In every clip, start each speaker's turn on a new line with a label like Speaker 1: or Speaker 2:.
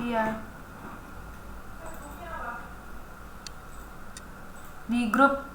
Speaker 1: Iya. Di grup.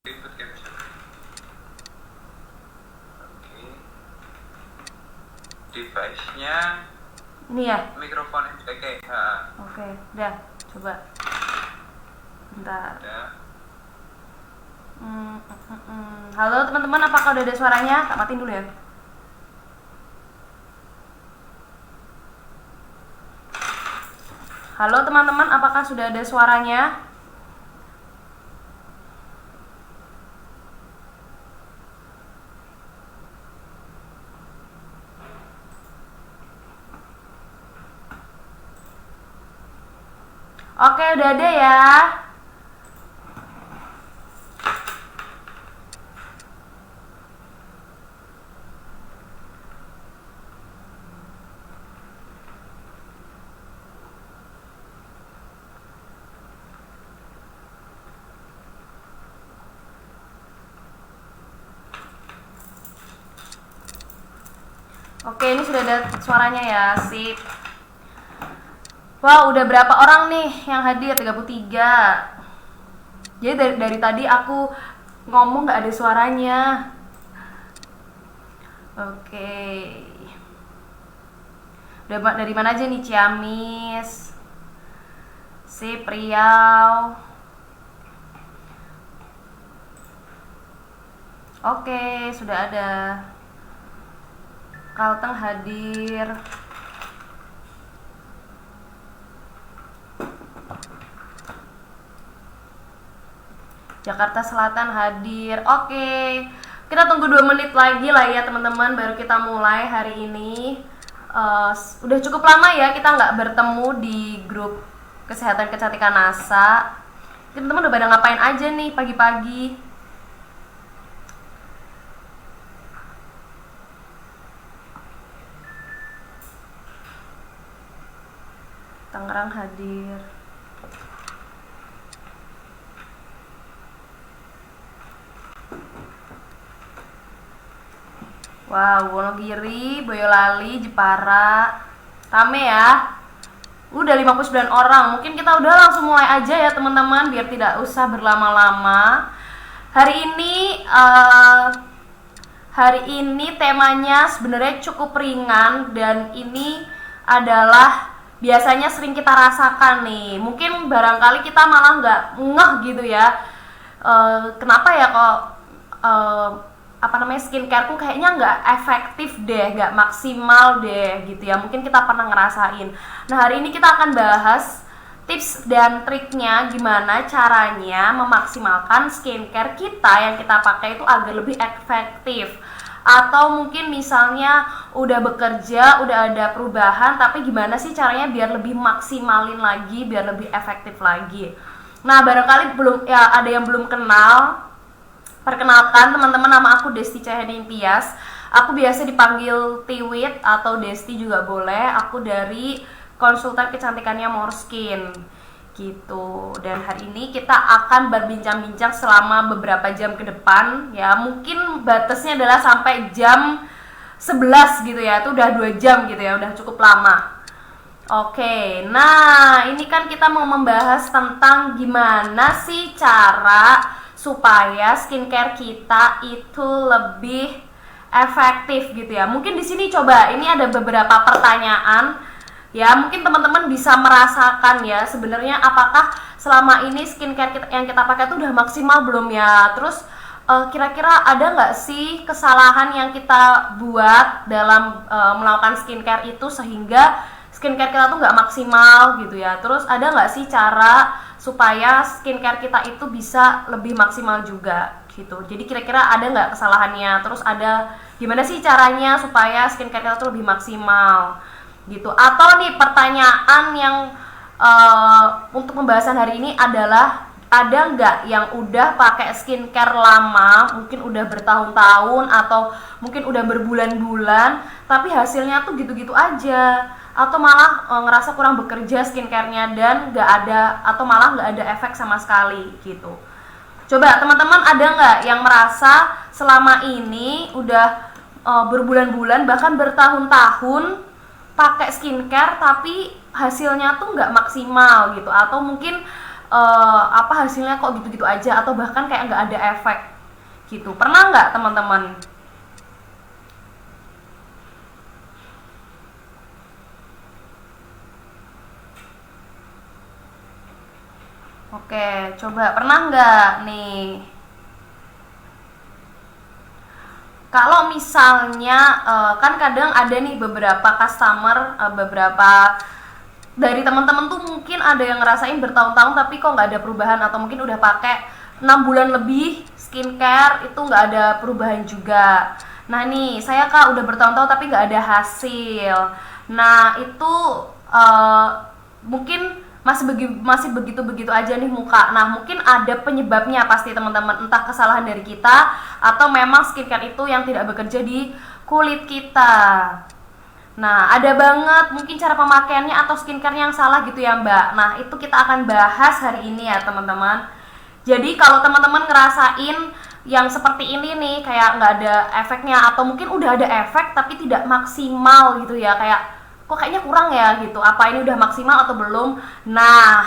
Speaker 2: Input caption. Oke. Device-nya
Speaker 1: Ini ya.
Speaker 2: mikrofon MPK.
Speaker 1: Oke, udah. Coba. Bentar.
Speaker 2: Udah.
Speaker 1: Halo teman-teman, apakah udah ada suaranya? Tak matiin dulu ya. Halo teman-teman, apakah sudah ada suaranya? Oke, udah ada ya. Oke, ini sudah ada suaranya ya, sip. Wow, udah berapa orang nih yang hadir? 33. Jadi dari tadi aku ngomong gak ada suaranya. Oke. Dari mana aja nih? Ciamis, sip, Riau. Oke, sudah ada. Kalteng hadir. Jakarta Selatan hadir. Oke, kita tunggu 2 menit lagi lah ya teman-teman, baru kita mulai hari ini. Udah cukup lama ya kita nggak bertemu di grup kesehatan kecantikan NASA. Teman-teman udah pada ngapain aja nih pagi-pagi? Tangerang hadir. Wow, Wonogiri, Boyolali, Jepara. Rame ya. Udah 59 orang. Mungkin kita udah langsung mulai aja ya teman-teman, biar tidak usah berlama-lama. Hari ini temanya sebenarnya cukup ringan, dan ini adalah biasanya sering kita rasakan nih. Mungkin barangkali kita malah nggak ngeh gitu ya. Kenapa ya kok skincareku kayaknya nggak efektif deh, nggak maksimal deh gitu ya. Mungkin kita pernah ngerasain. Nah, hari ini kita akan bahas tips dan triknya gimana caranya memaksimalkan skincare kita yang kita pakai itu agar lebih efektif. Atau mungkin misalnya udah bekerja, udah ada perubahan, tapi gimana sih caranya biar lebih maksimalin lagi, biar lebih efektif lagi. Nah, barangkali ada yang belum kenal. Perkenalkan teman-teman, nama aku Desti Cahyani Tias. Aku biasa dipanggil Tiwit atau Desti juga boleh. Aku dari konsultan kecantikannya Morskin gitu. Dan hari ini kita akan berbincang-bincang selama beberapa jam ke depan ya. Mungkin batasnya adalah sampai jam 11 gitu ya. Itu udah 2 jam gitu ya, udah cukup lama. Oke, nah ini kan kita mau membahas tentang gimana sih cara supaya skincare kita itu lebih efektif gitu ya. Mungkin di sini coba ini ada beberapa pertanyaan ya, mungkin teman-teman bisa merasakan ya sebenarnya apakah selama ini skincare yang kita pakai itu udah maksimal belum ya. Terus kira-kira ada nggak sih kesalahan yang kita buat dalam melakukan skincare itu sehingga skincare kita tuh nggak maksimal gitu ya. Terus ada nggak sih cara supaya skincare kita itu bisa lebih maksimal juga gitu. Jadi kira-kira ada nggak kesalahannya, terus ada gimana sih caranya supaya skincare kita tuh lebih maksimal gitu. Atau nih pertanyaan yang untuk pembahasan hari ini adalah ada nggak yang udah pakai skincare lama, mungkin udah bertahun-tahun atau mungkin udah berbulan-bulan tapi hasilnya tuh gitu-gitu aja, atau malah ngerasa kurang bekerja skincare-nya dan nggak ada, atau malah nggak ada efek sama sekali gitu. Coba teman-teman ada nggak yang merasa selama ini udah berbulan-bulan bahkan bertahun-tahun pakai skincare tapi hasilnya tuh nggak maksimal gitu, atau mungkin hasilnya kok gitu-gitu aja, atau bahkan kayak nggak ada efek gitu. Pernah nggak teman-teman? Oke, coba pernah nggak nih? Kalau misalnya kan kadang ada nih beberapa customer, beberapa dari teman-teman tuh mungkin ada yang ngerasain bertahun-tahun tapi kok nggak ada perubahan, atau mungkin udah pakai 6 bulan lebih skincare itu nggak ada perubahan juga. Nah nih saya kak udah bertahun-tahun tapi nggak ada hasil. Nah itu mungkin masih begitu-begitu aja nih muka. Nah mungkin ada penyebabnya pasti teman-teman, entah kesalahan dari kita atau memang skincare itu yang tidak bekerja di kulit kita. Nah ada banget mungkin cara pemakaiannya atau skincare yang salah gitu ya mbak. Nah itu kita akan bahas hari ini ya teman-teman. Jadi kalau teman-teman ngerasain yang seperti ini nih, kayak nggak ada efeknya, atau mungkin udah ada efek tapi tidak maksimal gitu ya, kayak kok kayaknya kurang ya gitu, apa ini udah maksimal atau belum. Nah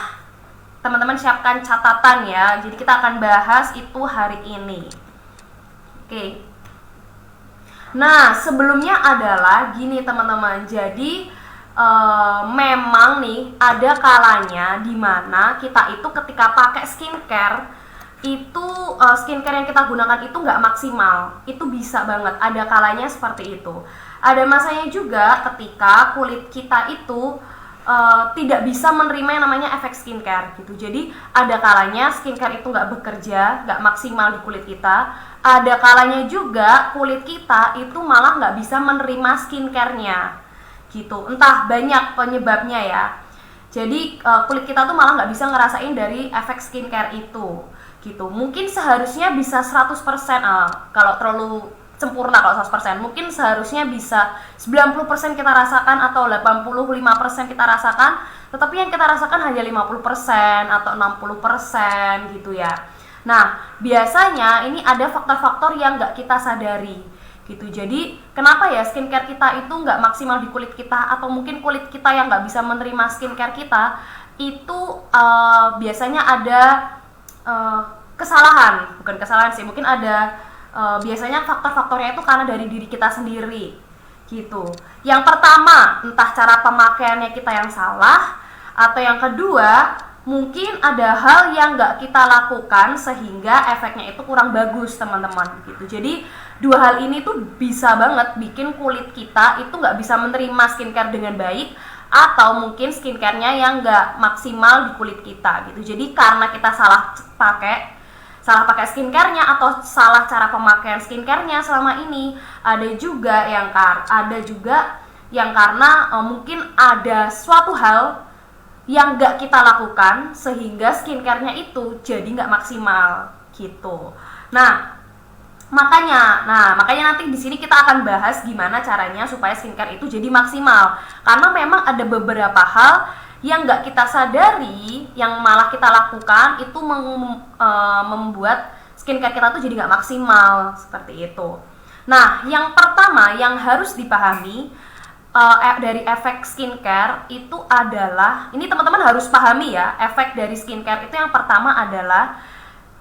Speaker 1: teman-teman siapkan catatan ya, jadi kita akan bahas itu hari ini. Oke. Nah sebelumnya adalah gini teman-teman, jadi memang nih ada kalanya dimana kita itu ketika pakai skincare itu skincare yang kita gunakan itu nggak maksimal, itu bisa banget ada kalanya seperti itu. Ada masanya juga ketika kulit kita itu tidak bisa menerima yang namanya efek skincare gitu. Jadi ada kalanya skincare itu nggak bekerja, nggak maksimal di kulit kita. Ada kalanya juga kulit kita itu malah nggak bisa menerima skincare-nya gitu. Entah banyak penyebabnya ya. Jadi kulit kita tuh malah nggak bisa ngerasain dari efek skincare itu gitu. Mungkin seharusnya bisa 100%, kalau terlalu sempurna kalau 100%, mungkin seharusnya bisa 90% kita rasakan atau 85% kita rasakan, tetapi yang kita rasakan hanya 50% atau 60% gitu ya. Nah biasanya ini ada faktor-faktor yang nggak kita sadari gitu. Jadi kenapa ya skincare kita itu nggak maksimal di kulit kita, atau mungkin kulit kita yang nggak bisa menerima skincare kita itu biasanya ada kesalahan, bukan kesalahan sih, mungkin ada biasanya faktor-faktornya itu karena dari diri kita sendiri gitu. Yang pertama, entah cara pemakaiannya kita yang salah, atau yang kedua mungkin ada hal yang nggak kita lakukan sehingga efeknya itu kurang bagus teman-teman gitu. Jadi dua hal ini tuh bisa banget bikin kulit kita itu nggak bisa menerima skincare dengan baik, atau mungkin skincare-nya yang nggak maksimal di kulit kita gitu. Jadi karena kita salah pakai skincare-nya atau salah cara pemakaian skincare-nya selama ini. Ada juga yang karena mungkin ada suatu hal yang nggak kita lakukan sehingga skincare-nya itu jadi nggak maksimal gitu. Nah makanya nanti di sini kita akan bahas gimana caranya supaya skincare itu jadi maksimal, karena memang ada beberapa hal yang nggak kita sadari yang malah kita lakukan itu membuat skincare kita tuh jadi nggak maksimal seperti itu. Nah yang pertama yang harus dipahami, dari efek skincare itu adalah, ini teman-teman harus pahami ya, efek dari skincare itu yang pertama adalah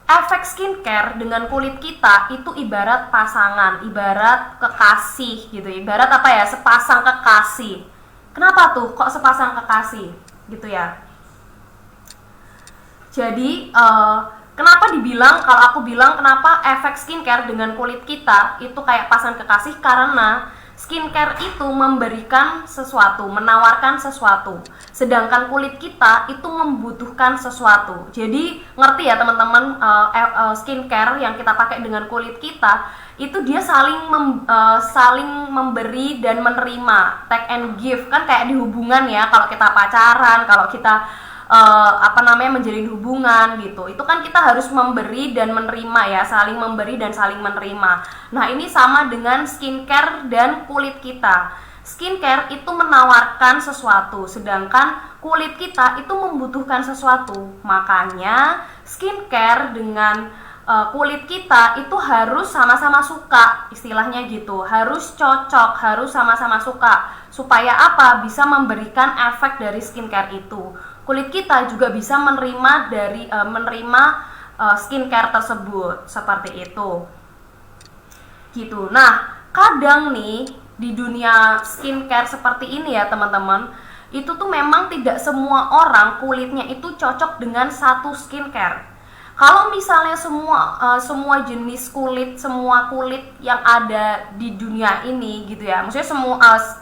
Speaker 1: efek skincare dengan kulit kita itu ibarat pasangan, ibarat kekasih gitu, ibarat apa ya, sepasang kekasih. Kenapa tuh kok sepasang kekasih gitu ya? Jadi kenapa dibilang, kalau aku bilang kenapa efek skincare dengan kulit kita itu kayak pasangan kekasih, karena skincare itu memberikan sesuatu, menawarkan sesuatu, sedangkan kulit kita itu membutuhkan sesuatu. Jadi ngerti ya teman-teman, skincare yang kita pakai dengan kulit kita itu dia saling memberi dan menerima, take and give, kan kayak di hubungan ya, kalau kita pacaran, kalau kita menjalin hubungan gitu, itu kan kita harus memberi dan menerima ya, saling memberi dan saling menerima. Nah ini sama dengan skincare dan kulit kita. Skincare itu menawarkan sesuatu, sedangkan kulit kita itu membutuhkan sesuatu. Makanya skincare dengan kulit kita itu harus sama-sama suka, istilahnya gitu, harus cocok, harus sama-sama suka, supaya apa, bisa memberikan efek dari skincare itu. Kulit kita juga bisa menerima skincare tersebut, seperti itu gitu. Nah kadang nih di dunia skincare seperti ini ya teman-teman, itu tuh memang tidak semua orang kulitnya itu cocok dengan satu skincare. Kalau misalnya semua jenis kulit, semua kulit yang ada di dunia ini gitu ya, maksudnya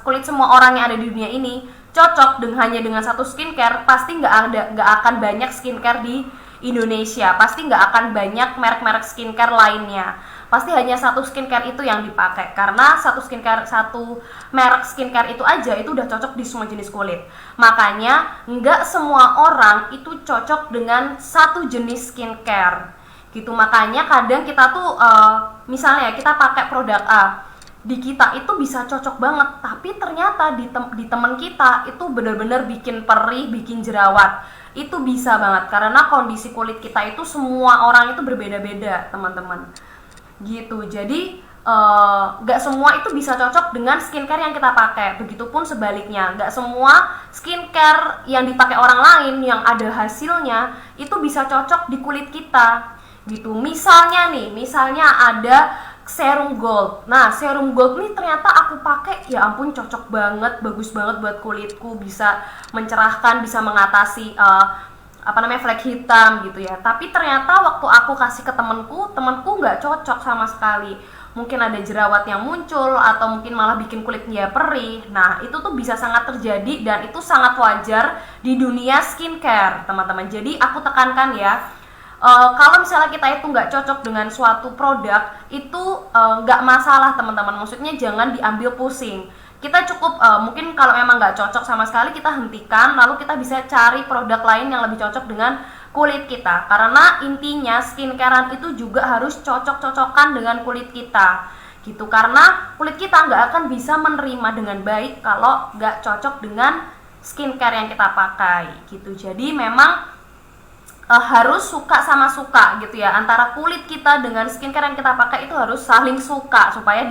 Speaker 1: kulit semua orang yang ada di dunia ini cocok hanya dengan satu skincare, pasti nggak akan banyak skincare di Indonesia, pasti nggak akan banyak merek-merek skincare lainnya, pasti hanya satu skincare itu yang dipakai, karena satu merek skincare itu aja itu udah cocok di semua jenis kulit. Makanya nggak semua orang itu cocok dengan satu jenis skincare gitu. Makanya kadang kita tuh misalnya kita pakai produk A, di kita itu bisa cocok banget, tapi ternyata di teman kita itu benar-benar bikin perih, bikin jerawat. Itu bisa banget karena kondisi kulit kita itu semua orang itu berbeda-beda teman-teman gitu. Jadi gak semua itu bisa cocok dengan skincare yang kita pakai, begitupun sebaliknya, gak semua skincare yang dipakai orang lain yang ada hasilnya itu bisa cocok di kulit kita gitu. Misalnya ada serum gold. Nah, serum gold nih ternyata aku pakai, ya ampun cocok banget, bagus banget buat kulitku, bisa mencerahkan, bisa mengatasi flek hitam gitu ya. Tapi ternyata waktu aku kasih ke temenku nggak cocok sama sekali. Mungkin ada jerawat yang muncul atau mungkin malah bikin kulitnya perih. Nah, itu tuh bisa sangat terjadi dan itu sangat wajar di dunia skincare, teman-teman. Jadi aku tekankan ya, kalau misalnya kita itu nggak cocok dengan suatu produk, itu nggak masalah teman-teman, maksudnya jangan diambil pusing. Kita cukup mungkin kalau emang nggak cocok sama sekali, kita hentikan, lalu kita bisa cari produk lain yang lebih cocok dengan kulit kita. Karena intinya skincarean itu juga harus cocok-cocokan dengan kulit kita gitu, karena kulit kita nggak akan bisa menerima dengan baik kalau nggak cocok dengan skincare yang kita pakai gitu. Jadi memang harus suka sama suka gitu ya, antara kulit kita dengan skincare yang kita pakai itu harus saling suka, supaya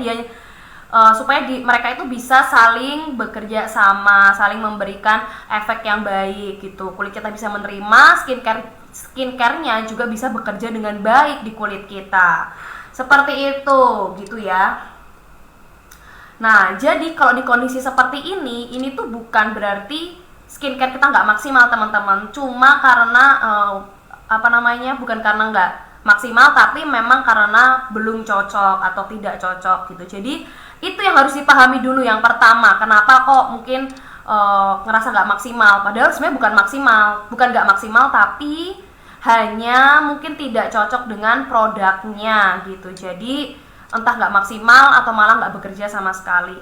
Speaker 1: mereka itu bisa saling bekerja sama, saling memberikan efek yang baik gitu. Kulit kita bisa menerima, skincare-nya juga bisa bekerja dengan baik di kulit kita, seperti itu gitu ya. Nah jadi kalau di kondisi seperti ini tuh bukan berarti skincare kita nggak maksimal teman-teman, cuma karena bukan karena nggak maksimal, tapi memang karena belum cocok atau tidak cocok gitu. Jadi itu yang harus dipahami dulu yang pertama, kenapa kok mungkin ngerasa nggak maksimal, padahal sebenarnya bukan nggak maksimal, tapi hanya mungkin tidak cocok dengan produknya gitu. Jadi entah nggak maksimal atau malah nggak bekerja sama sekali,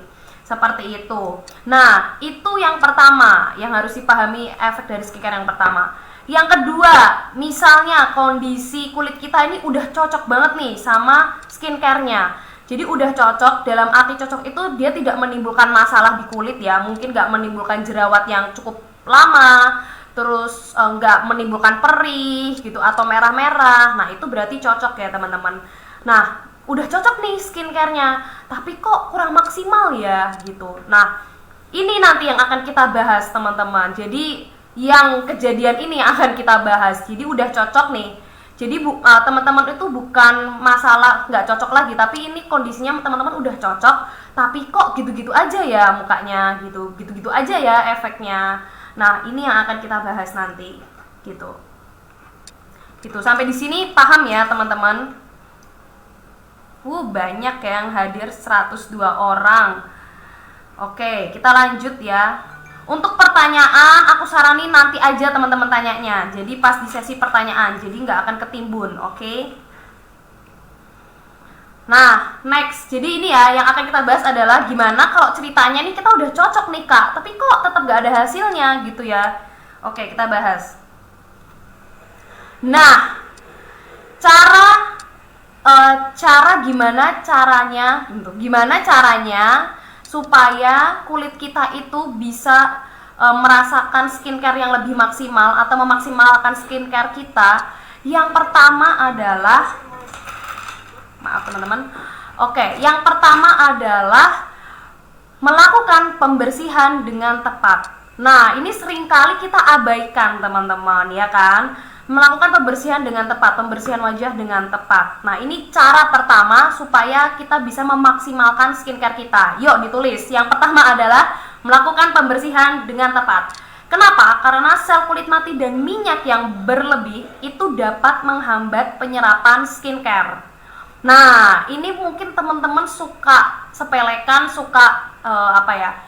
Speaker 1: seperti itu. Nah, itu yang pertama yang harus dipahami, efek dari skincare yang pertama. Yang kedua, misalnya kondisi kulit kita ini udah cocok banget nih sama skincare-nya. Jadi udah cocok, dalam arti cocok itu dia tidak menimbulkan masalah di kulit ya, mungkin nggak menimbulkan jerawat yang cukup lama, terus nggak menimbulkan perih gitu atau merah-merah. Nah, itu berarti cocok ya teman-teman. Nah, udah cocok nih skincare-nya, tapi kok kurang maksimal ya gitu. Nah, Ini nanti yang akan kita bahas teman-teman. Jadi yang kejadian ini yang akan kita bahas. Jadi udah cocok nih. Jadi teman-teman itu bukan masalah nggak cocok lagi, tapi ini kondisinya teman-teman udah cocok, tapi kok gitu-gitu aja ya mukanya gitu, gitu-gitu aja ya efeknya. Nah ini yang akan kita bahas nanti, gitu. Gitu sampai di sini paham ya teman-teman? Banyak yang hadir 102 orang. Oke, kita lanjut ya. Untuk pertanyaan, aku saranin nanti aja teman-teman tanyanya. Jadi pas di sesi pertanyaan, jadi nggak akan ketimbun, oke? Nah, next. Jadi ini ya, yang akan kita bahas adalah gimana kalau ceritanya nih kita udah cocok nih kak, tapi kok tetap nggak ada hasilnya gitu ya. Oke, kita bahas. Nah, gimana caranya supaya kulit kita itu bisa merasakan skincare yang lebih maksimal atau memaksimalkan skincare kita. Yang pertama adalah, maaf teman-teman. Oke, yang pertama adalah melakukan pembersihan dengan tepat. Nah, ini seringkali kita abaikan teman-teman, ya kan? Melakukan pembersihan dengan tepat, pembersihan wajah dengan tepat. Nah, ini cara pertama supaya kita bisa memaksimalkan skincare kita. Yuk ditulis. Yang pertama adalah melakukan pembersihan dengan tepat. Kenapa? Karena sel kulit mati dan minyak yang berlebih itu dapat menghambat penyerapan skincare. Nah, ini mungkin teman-teman suka sepelekan, suka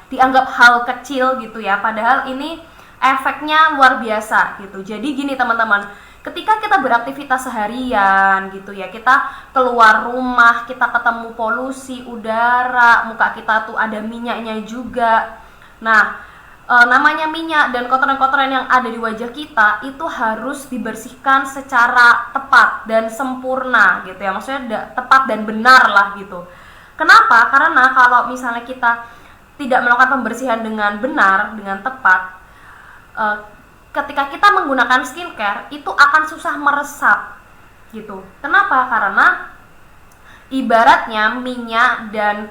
Speaker 1: dianggap hal kecil gitu ya. Padahal ini efeknya luar biasa gitu. Jadi gini teman-teman, ketika kita beraktivitas seharian gitu ya, kita keluar rumah, kita ketemu polusi udara, muka kita tuh ada minyaknya juga. Nah, namanya minyak dan kotoran-kotoran yang ada di wajah kita itu harus dibersihkan secara tepat dan sempurna gitu ya. Maksudnya tepat dan benar lah gitu. Kenapa? Karena kalau misalnya kita tidak melakukan pembersihan dengan benar, dengan tepat, ketika kita menggunakan skincare itu akan susah meresap gitu. Kenapa? Karena ibaratnya minyak dan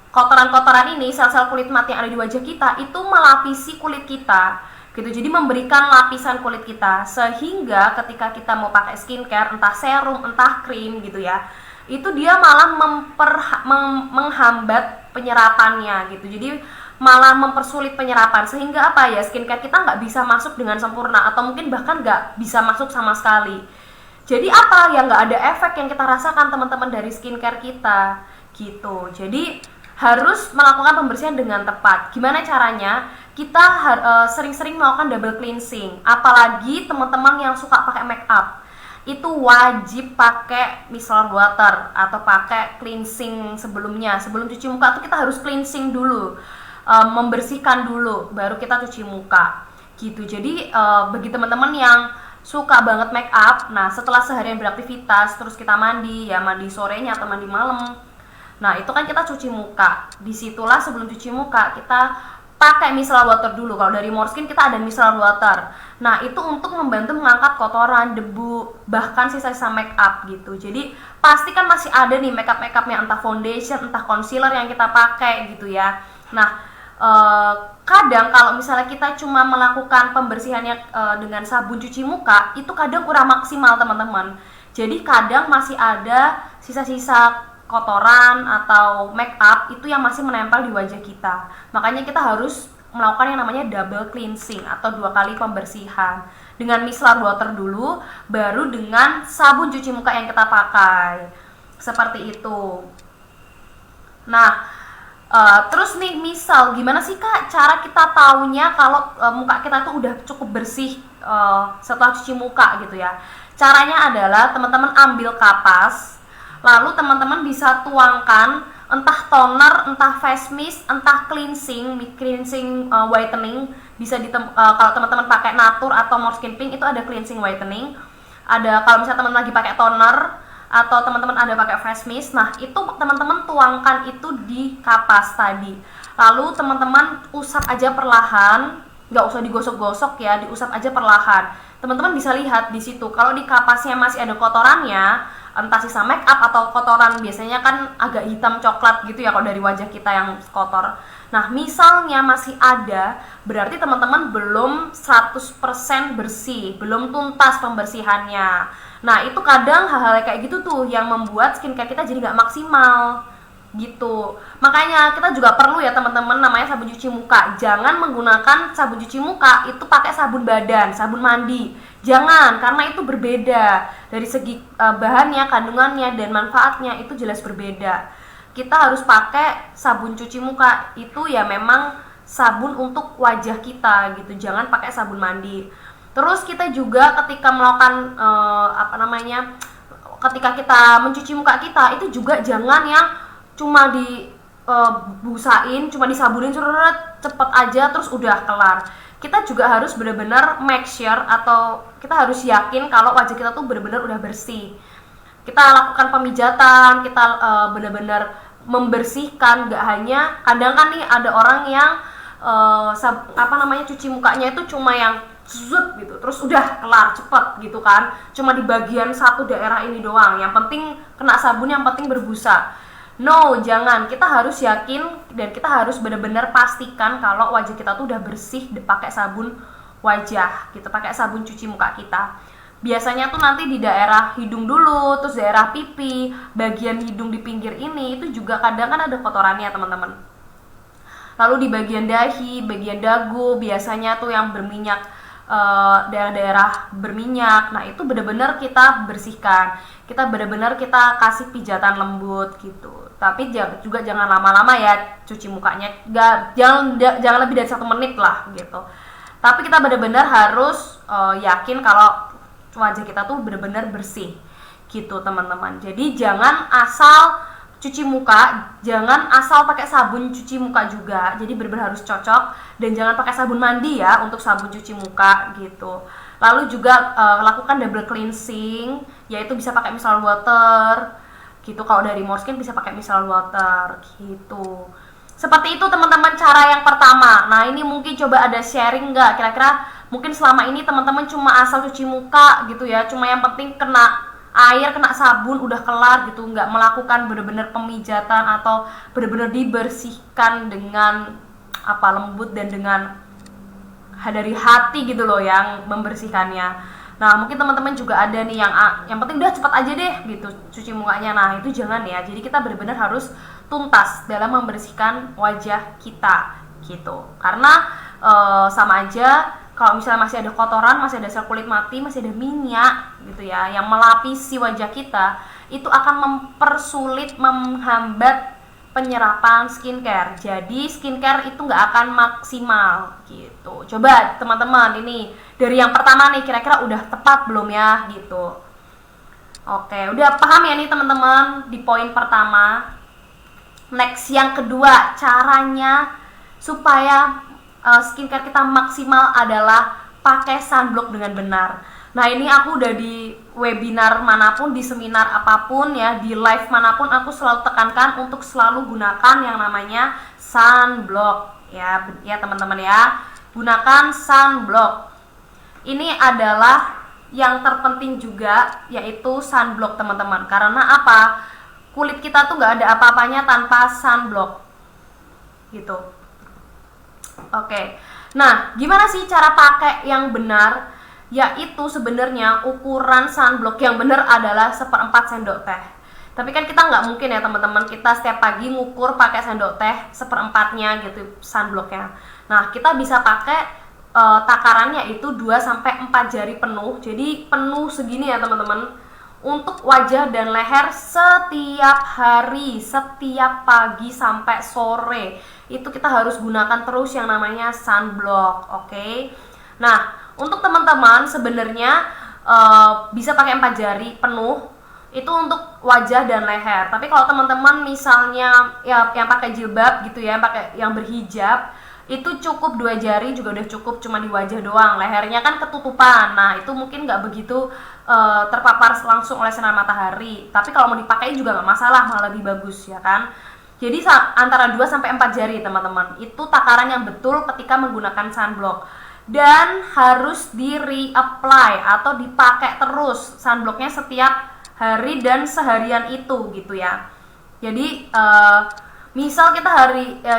Speaker 1: kotoran-kotoran ini, sel-sel kulit mati yang ada di wajah kita itu melapisi kulit kita gitu. Jadi memberikan lapisan kulit kita, sehingga ketika kita mau pakai skincare, entah serum, entah krim gitu ya, itu dia malah menghambat penyerapannya gitu. Jadi malah mempersulit penyerapan, sehingga apa ya, skincare kita nggak bisa masuk dengan sempurna atau mungkin bahkan nggak bisa masuk sama sekali. Jadi apa yang nggak ada efek yang kita rasakan teman-teman dari skincare kita gitu. Jadi harus melakukan pembersihan dengan tepat. Gimana caranya? Kita sering-sering melakukan double cleansing. Apalagi teman-teman yang suka pakai make up, itu wajib pakai micellar water atau pakai cleansing sebelumnya. Sebelum cuci muka tuh kita harus cleansing dulu. Membersihkan dulu baru kita cuci muka gitu. Jadi bagi teman-teman yang suka banget make up, nah setelah seharian beraktivitas terus kita mandi ya, mandi sorenya atau mandi malam, nah itu kan kita cuci muka. Disitulah sebelum cuci muka kita pakai micellar water dulu. Kalau dari Moreskin kita ada micellar water. Nah itu untuk membantu mengangkat kotoran, debu, bahkan sisa-sisa make up gitu. Jadi pasti kan masih ada nih make upnya, entah foundation, entah concealer yang kita pakai gitu ya. Nah kadang kalau misalnya kita cuma melakukan pembersihannya dengan sabun cuci muka, itu kadang kurang maksimal teman-teman. Jadi kadang masih ada sisa-sisa kotoran atau make up itu yang masih menempel di wajah kita. Makanya kita harus melakukan yang namanya double cleansing atau 2 kali pembersihan. Dengan micellar water dulu, baru dengan sabun cuci muka yang kita pakai. Seperti itu. Nah, terus nih, misal gimana sih kak cara kita taunya kalau muka kita tuh udah cukup bersih setelah cuci muka gitu ya. Caranya adalah teman-teman ambil kapas, lalu teman-teman bisa tuangkan entah toner, entah face mist, entah cleansing whitening. Bisa kalau teman-teman pakai Natur atau Moreskin Pink itu ada cleansing whitening. Ada kalau misalnya teman lagi pakai toner atau teman-teman ada pakai face mist, nah itu teman-teman tuangkan itu di kapas tadi. Lalu teman-teman usap aja perlahan, nggak usah digosok-gosok ya, diusap aja perlahan. Teman-teman bisa lihat di situ kalau di kapasnya masih ada kotorannya entah sisa make up atau kotoran, biasanya kan agak hitam coklat gitu ya kalau dari wajah kita yang kotor. Nah, misalnya masih ada, berarti teman-teman belum 100% bersih, belum tuntas pembersihannya. Nah, itu kadang hal-hal kayak gitu tuh yang membuat skincare kita jadi nggak maksimal gitu. Makanya kita juga perlu ya teman-teman, namanya sabun cuci muka. Jangan menggunakan sabun cuci muka itu pakai sabun badan, sabun mandi. Jangan, karena itu berbeda. Dari segi bahannya, kandungannya, dan manfaatnya itu jelas berbeda. Kita harus pakai sabun cuci muka itu ya memang sabun untuk wajah kita gitu. Jangan pakai sabun mandi. Terus kita juga ketika melakukan ketika kita mencuci muka kita itu juga jangan yang cuma busain, cuma disabunin cepet aja terus udah kelar. Kita juga harus benar-benar make sure atau kita harus yakin kalau wajah kita tuh benar-benar udah bersih. Kita lakukan pemijatan, kita benar-benar membersihkan, nggak hanya kadang kan nih ada orang yang cuci mukanya itu cuma yang zut gitu, terus udah kelar cepet gitu kan, cuma di bagian satu daerah ini doang, yang penting kena sabun, yang penting berbusa. No, jangan. Kita harus yakin dan kita harus benar-benar pastikan kalau wajah kita tuh udah bersih pakai sabun wajah gitu, pakai sabun cuci muka kita. Biasanya tuh nanti di daerah hidung dulu, terus daerah pipi, bagian hidung di pinggir ini itu juga kadang kan ada kotorannya teman-teman. Lalu di bagian dahi, bagian dagu, biasanya tuh yang berminyak, daerah-daerah berminyak. Nah itu benar-benar kita bersihkan, kita benar-benar kita kasih pijatan lembut gitu. Tapi juga jangan lama-lama ya cuci mukanya, jangan lebih dari 1 menit lah gitu. Tapi kita benar-benar harus yakin kalau wajah kita tuh benar-benar bersih gitu teman-teman. Jadi jangan asal cuci muka, jangan asal pakai sabun cuci muka juga. Jadi benar-benar harus cocok, dan jangan pakai sabun mandi ya untuk sabun cuci muka gitu. Lalu juga lakukan double cleansing, yaitu bisa pakai micellar water gitu. Kalau dari Moreskin bisa pakai micellar water gitu. Seperti itu teman-teman cara yang pertama. Nah ini mungkin coba ada sharing nggak, kira-kira mungkin selama ini teman-teman cuma asal cuci muka gitu ya, cuma yang penting kena air, kena sabun udah kelar gitu, nggak melakukan benar-benar pemijatan atau benar-benar dibersihkan dengan lembut dan dengan dari hati gitu loh yang membersihkannya. Nah mungkin teman-teman juga ada nih yang penting udah cepat aja deh gitu cuci mukanya. Nah itu jangan ya, jadi kita benar-benar harus tuntas dalam membersihkan wajah kita gitu, karena sama aja kalau misalnya masih ada kotoran, masih ada sel kulit mati, masih ada minyak gitu ya yang melapisi wajah kita, itu akan mempersulit, menghambat penyerapan skincare. Jadi skincare itu nggak akan maksimal gitu. Coba teman-teman ini dari yang pertama nih, kira-kira udah tepat belum ya gitu. Oke, udah paham ya nih teman-teman di poin pertama. Next yang kedua, caranya supaya skincare kita maksimal adalah pakai sunblock dengan benar. Nah ini aku udah di webinar manapun, di seminar apapun ya, di live manapun aku selalu tekankan untuk selalu gunakan yang namanya sunblock ya teman-teman ya. Gunakan sunblock. Ini adalah yang terpenting juga, yaitu sunblock teman-teman. Karena apa? Kulit kita tuh nggak ada apa-apanya tanpa sunblock gitu. Oke. Nah, gimana sih cara pakai yang benar? Yaitu sebenarnya ukuran sunblock yang benar adalah 1/4 sendok teh. Tapi kan kita nggak mungkin ya teman-teman, kita setiap pagi ngukur pakai sendok teh 1/4-nya gitu sunblocknya. Nah, kita bisa pakai takarannya itu 2-4 jari penuh. Jadi penuh segini ya teman-teman. Untuk wajah dan leher setiap hari, setiap pagi sampai sore, itu kita harus gunakan terus yang namanya sunblock, oke? Nah, untuk teman-teman sebenarnya bisa pakai 4 jari penuh, itu untuk wajah dan leher. Tapi kalau teman-teman misalnya ya yang pakai jilbab gitu ya, yang berhijab, itu cukup 2 jari juga udah cukup, cuma di wajah doang. Lehernya kan ketutupan, nah itu mungkin nggak begitu terpapar langsung oleh sinar matahari. Tapi kalau mau dipakai juga nggak masalah, malah lebih bagus ya kan. Jadi antara 2-4 jari teman-teman, itu takaran yang betul ketika menggunakan sunblock. Dan harus di reapply atau dipakai terus sunblocknya setiap hari dan seharian itu gitu ya. Jadi misal kita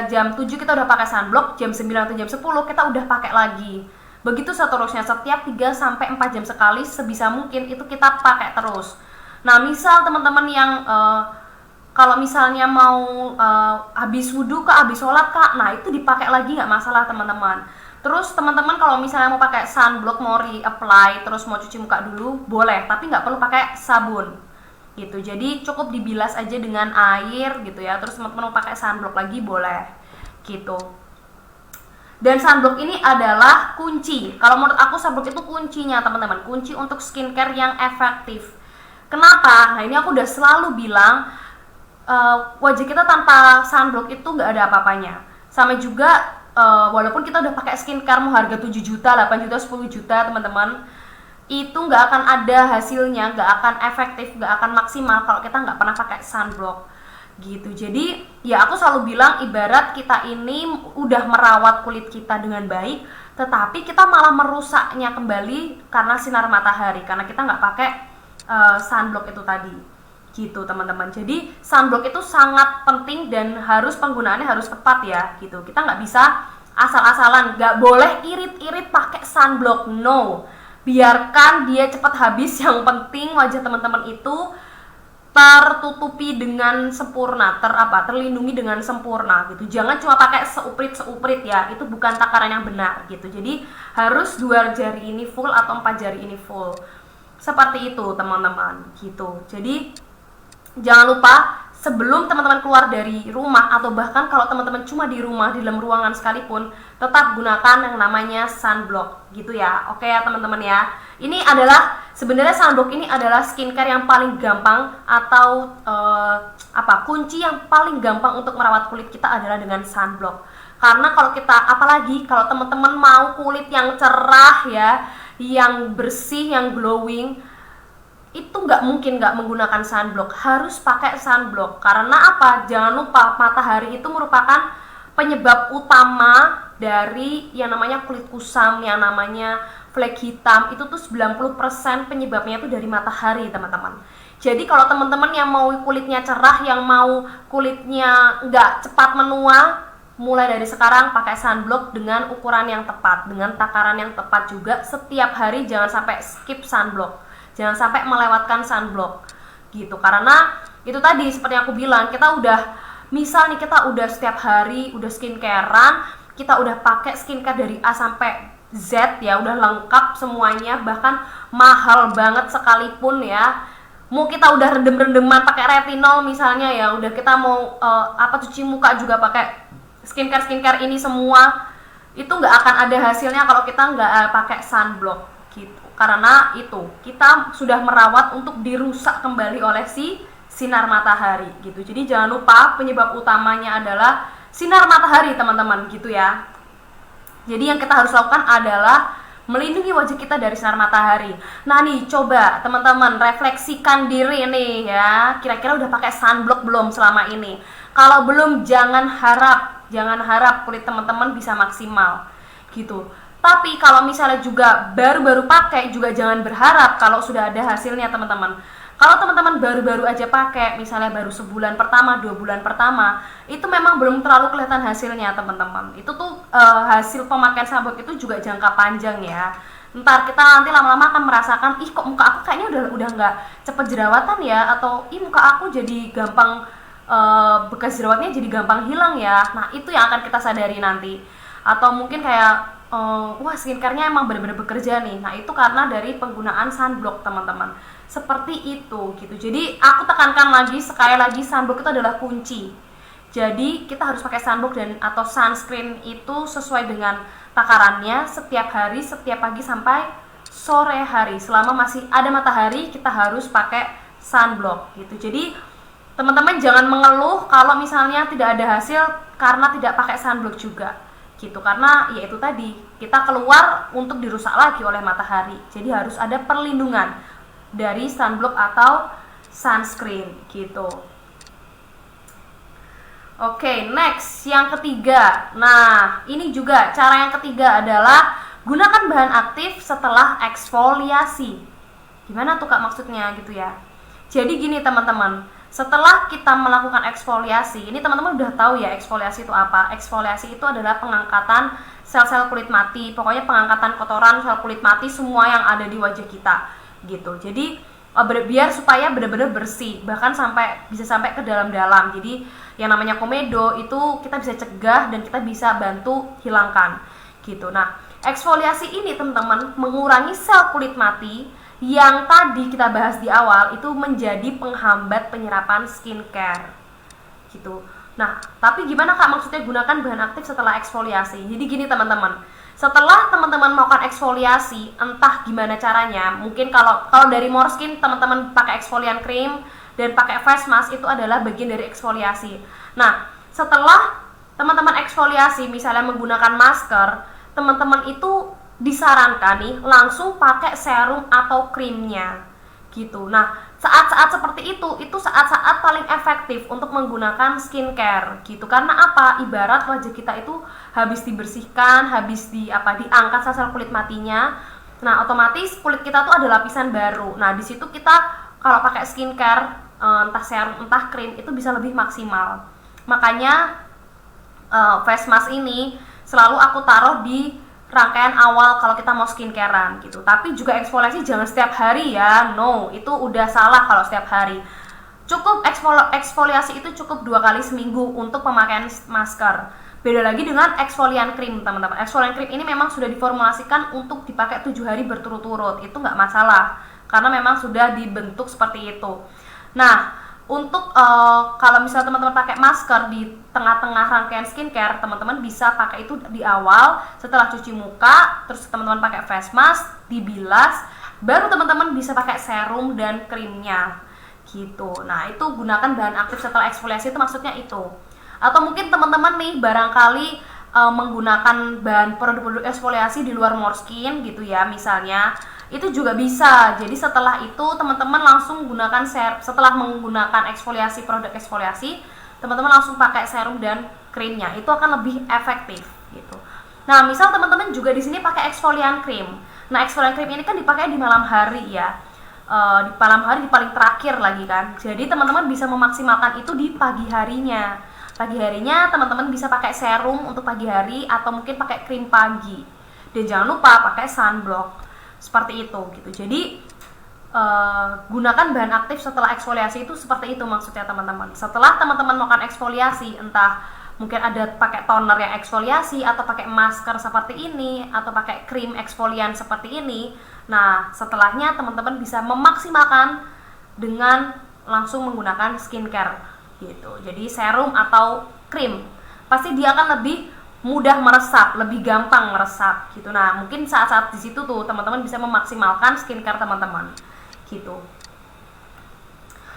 Speaker 1: jam 7 kita udah pakai sunblock, jam 9 atau jam 10 kita udah pakai lagi. Begitu seterusnya, setiap 3 sampai 4 jam sekali sebisa mungkin itu kita pakai terus. Nah, misal teman-teman yang kalau misalnya mau habis wudhu kak, habis sholat kak, nah itu dipakai lagi nggak masalah teman-teman. Terus teman-teman kalau misalnya mau pakai sunblock, mau reapply, terus mau cuci muka dulu, boleh, tapi nggak perlu pakai sabun gitu. Jadi cukup dibilas aja dengan air gitu ya. Terus teman-teman mau pakai sunblock lagi boleh gitu. Dan sunblock ini adalah kunci. Kalau menurut aku sunblock itu kuncinya teman-teman, kunci untuk skincare yang efektif. Kenapa? Nah ini aku udah selalu bilang wajah kita tanpa sunblock itu nggak ada apa-apanya. Sama juga walaupun kita udah pakai skincare mau harga 7 juta, 8 juta, 10 juta teman-teman, itu nggak akan ada hasilnya, nggak akan efektif, nggak akan maksimal kalau kita nggak pernah pakai sunblock gitu. Jadi ya aku selalu bilang ibarat kita ini udah merawat kulit kita dengan baik, tetapi kita malah merusaknya kembali karena sinar matahari, karena kita nggak pakai sunblock itu tadi gitu teman-teman. Jadi sunblock itu sangat penting dan penggunaannya harus tepat ya gitu. Kita nggak bisa asal-asalan, nggak boleh irit-irit pakai sunblock, no. Biarkan dia cepat habis, yang penting wajah teman-teman itu tertutupi dengan sempurna, terlindungi dengan sempurna gitu. Jangan cuma pakai seuprit ya, itu bukan takaran yang benar gitu. Jadi harus 2 jari ini full atau 4 jari ini full, seperti itu teman-teman gitu. Jadi jangan lupa sebelum teman-teman keluar dari rumah, atau bahkan kalau teman-teman cuma di rumah, di dalam ruangan sekalipun, tetap gunakan yang namanya sunblock gitu ya. Oke ya teman-teman ya. Ini adalah sebenarnya sunblock ini adalah skincare yang paling gampang, atau kunci yang paling gampang untuk merawat kulit kita adalah dengan sunblock. Karena kalau kita, apalagi kalau teman-teman mau kulit yang cerah ya, yang bersih, yang glowing, itu nggak mungkin nggak menggunakan sunblock, harus pakai sunblock. Karena apa? Jangan lupa matahari itu merupakan penyebab utama dari yang namanya kulit kusam, yang namanya flek hitam. Itu tuh 90% penyebabnya itu dari matahari teman-teman. Jadi kalau teman-teman yang mau kulitnya cerah, yang mau kulitnya nggak cepat menua, mulai dari sekarang pakai sunblock dengan ukuran yang tepat, dengan takaran yang tepat juga. Setiap hari jangan sampai skip sunblock, jangan sampai melewatkan sunblock gitu. Karena itu tadi seperti yang aku bilang, kita udah misal nih kita udah setiap hari udah skincarean, kita udah pakai skincare dari A sampai Z ya, udah lengkap semuanya, bahkan mahal banget sekalipun ya. Mau kita udah rendem-rendeman pakai retinol misalnya ya, udah kita mau cuci muka juga pakai skincare ini semua, itu nggak akan ada hasilnya kalau kita nggak pakai sunblock gitu. Karena itu kita sudah merawat untuk dirusak kembali oleh sinar matahari gitu. Jadi jangan lupa penyebab utamanya adalah sinar matahari teman-teman gitu ya. Jadi yang kita harus lakukan adalah melindungi wajah kita dari sinar matahari. Nah nih, coba teman-teman refleksikan diri nih ya, kira-kira udah pakai sunblock belum selama ini? Kalau belum, jangan harap kulit teman-teman bisa maksimal gitu. Tapi kalau misalnya juga baru-baru pakai, juga jangan berharap kalau sudah ada hasilnya teman-teman. Kalau teman-teman baru-baru aja pakai, misalnya baru sebulan pertama, 2 bulan pertama, itu memang belum terlalu kelihatan hasilnya teman-teman. Itu tuh hasil pemakaian sunblock itu juga jangka panjang ya. Ntar kita nanti lama-lama akan merasakan, ih kok muka aku kayaknya udah nggak cepet jerawatan ya, atau ih muka aku jadi gampang bekas jerawatnya jadi gampang hilang ya. Nah itu yang akan kita sadari nanti. Atau mungkin kayak wah skincare-nya emang benar-benar bekerja nih. Nah itu karena dari penggunaan sunblock teman-teman. Seperti itu gitu. Jadi aku tekankan sekali lagi sunblock itu adalah kunci. Jadi kita harus pakai sunblock atau sunscreen itu sesuai dengan takarannya setiap hari, setiap pagi sampai sore hari. Selama masih ada matahari kita harus pakai sunblock gitu. Jadi teman-teman jangan mengeluh kalau misalnya tidak ada hasil karena tidak pakai sunblock juga gitu. Karena ya itu tadi, kita keluar untuk dirusak lagi oleh matahari. Jadi harus ada perlindungan dari sunblock atau sunscreen gitu. Oke, next yang ketiga. Nah, ini juga cara yang ketiga adalah gunakan bahan aktif setelah eksfoliasi. Gimana tuh Kak maksudnya gitu ya? Jadi gini teman-teman, setelah kita melakukan eksfoliasi, ini teman-teman udah tahu ya eksfoliasi itu apa. Eksfoliasi itu adalah pengangkatan sel-sel kulit mati, pokoknya pengangkatan kotoran sel kulit mati semua yang ada di wajah kita gitu. Jadi biar supaya benar-benar bersih, bahkan bisa sampai ke dalam-dalam. Jadi yang namanya komedo itu kita bisa cegah dan kita bisa bantu hilangkan gitu. Nah, eksfoliasi ini teman-teman mengurangi sel kulit mati yang tadi kita bahas di awal itu menjadi penghambat penyerapan skincare gitu. Nah, tapi gimana Kak maksudnya gunakan bahan aktif setelah eksfoliasi? Jadi gini teman-teman, setelah teman-teman melakukan eksfoliasi, entah gimana caranya, mungkin kalau dari Moreskin teman-teman pakai eksfolian krim dan pakai face mask itu adalah bagian dari eksfoliasi. Nah, setelah teman-teman eksfoliasi misalnya menggunakan masker, teman-teman itu disarankan nih langsung pakai serum atau krimnya gitu. Nah, saat-saat seperti itu saat-saat paling efektif untuk menggunakan skincare gitu. Karena apa? Ibarat wajah kita itu habis dibersihkan, habis diangkat sel-sel kulit matinya. Nah, otomatis kulit kita tuh ada lapisan baru. Nah, di situ kita kalau pakai skincare, entah serum, entah krim itu bisa lebih maksimal. Makanya face mask ini selalu aku taruh di rangkaian awal kalau kita mau skincarean gitu. Tapi juga eksfoliasi jangan setiap hari ya, no, itu udah salah kalau setiap hari. Cukup eksfoliasi itu cukup 2 kali seminggu untuk pemakaian masker. Beda lagi dengan eksfolian krim teman-teman. Eksfolian krim ini memang sudah diformulasikan untuk dipakai 7 hari berturut-turut, itu nggak masalah karena memang sudah dibentuk seperti itu. Nah, untuk kalau misalnya teman-teman pakai masker di tengah-tengah rangkaian skincare, teman-teman bisa pakai itu di awal setelah cuci muka, terus teman-teman pakai face mask, dibilas, baru teman-teman bisa pakai serum dan krimnya gitu. Nah, itu gunakan bahan aktif setelah eksfoliasi itu maksudnya itu. Atau mungkin teman-teman nih barangkali menggunakan bahan produk-produk eksfoliasi di luar Moreskin gitu ya, misalnya itu juga bisa. Jadi setelah itu teman-teman langsung gunakan setelah menggunakan eksfoliasi, produk eksfoliasi, teman-teman langsung pakai serum dan krimnya. Itu akan lebih efektif gitu. Nah, misal teman-teman juga di sini pakai eksfolian krim. Nah, eksfolian krim ini kan dipakai di malam hari ya. Di malam hari di paling terakhir lagi kan. Jadi teman-teman bisa memaksimalkan itu di pagi harinya. Pagi harinya teman-teman bisa pakai serum untuk pagi hari atau mungkin pakai krim pagi. Dan jangan lupa pakai sunblock. Seperti itu gitu. Jadi gunakan bahan aktif setelah eksfoliasi itu seperti itu maksudnya teman-teman. Setelah teman-teman melakukan eksfoliasi, entah mungkin ada pakai toner yang eksfoliasi atau pakai masker seperti ini atau pakai krim eksfolian seperti ini. Nah, setelahnya teman-teman bisa memaksimalkan dengan langsung menggunakan skincare gitu. Jadi serum atau krim pasti dia akan lebih mudah meresap, lebih gampang meresap gitu. Nah, mungkin saat-saat di situ tuh teman-teman bisa memaksimalkan skincare teman-teman gitu.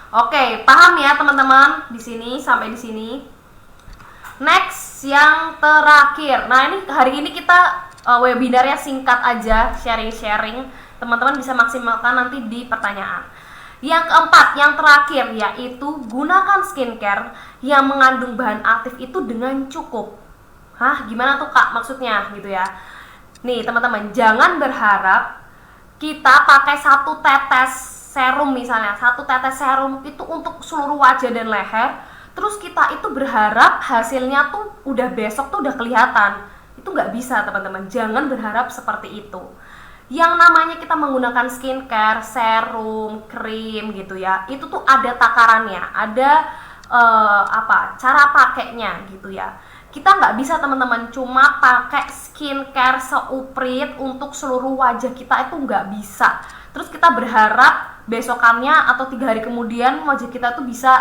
Speaker 1: Oke, paham ya teman-teman di sini sampai di sini. Next yang terakhir. Nah, ini hari ini kita webinarnya singkat aja, sharing-sharing. Teman-teman bisa maksimalkan nanti di pertanyaan. Yang keempat, yang terakhir yaitu gunakan skincare yang mengandung bahan aktif itu dengan cukup. Hah, gimana tuh Kak maksudnya gitu ya. Nih teman-teman, jangan berharap kita pakai 1 tetes serum misalnya, 1 tetes serum itu untuk seluruh wajah dan leher. Terus kita itu berharap hasilnya tuh udah besok tuh udah kelihatan. Itu nggak bisa teman-teman, jangan berharap seperti itu. Yang namanya kita menggunakan skincare, serum, krim gitu ya, itu tuh ada takarannya, ada cara pakainya gitu ya. Kita nggak bisa teman-teman cuma pakai skincare seuprit untuk seluruh wajah kita, itu nggak bisa. Terus kita berharap besokannya atau 3 hari kemudian wajah kita tuh bisa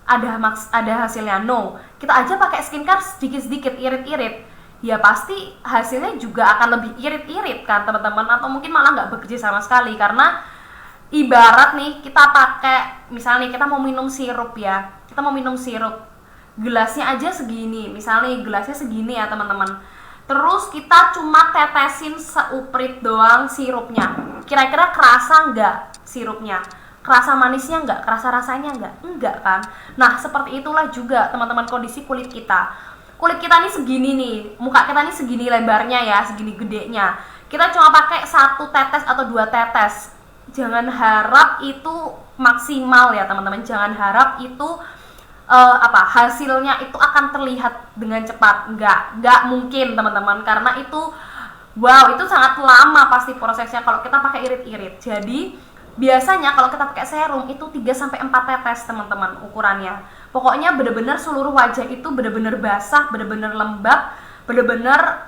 Speaker 1: ada hasilnya. No, kita aja pakai skincare sedikit-sedikit, irit-irit, ya pasti hasilnya juga akan lebih irit-irit kan teman-teman, atau mungkin malah nggak bekerja sama sekali. Karena ibarat nih kita pakai, misalnya kita mau minum sirup ya, kita mau minum sirup, gelasnya aja segini, misalnya gelasnya segini ya teman-teman. Terus kita cuma tetesin seuprit doang sirupnya. Kira-kira kerasa nggak sirupnya? Kerasa manisnya nggak? Kerasa rasanya nggak? Enggak kan? Nah, seperti itulah juga teman-teman kondisi kulit kita. Kulit kita nih segini nih, muka kita nih segini lebarnya ya, segini gedenya. Kita cuma pakai 1 tetes atau 2 tetes. jangan harap itu maksimal ya teman-teman, jangan harap itu hasilnya itu akan terlihat dengan cepat. Nggak mungkin teman-teman, karena itu itu sangat lama pasti prosesnya kalau kita pakai irit-irit. Jadi biasanya kalau kita pakai serum itu 3-4 tetes teman-teman ukurannya. Pokoknya benar-benar seluruh wajah itu benar-benar basah, benar-benar lembab, benar-benar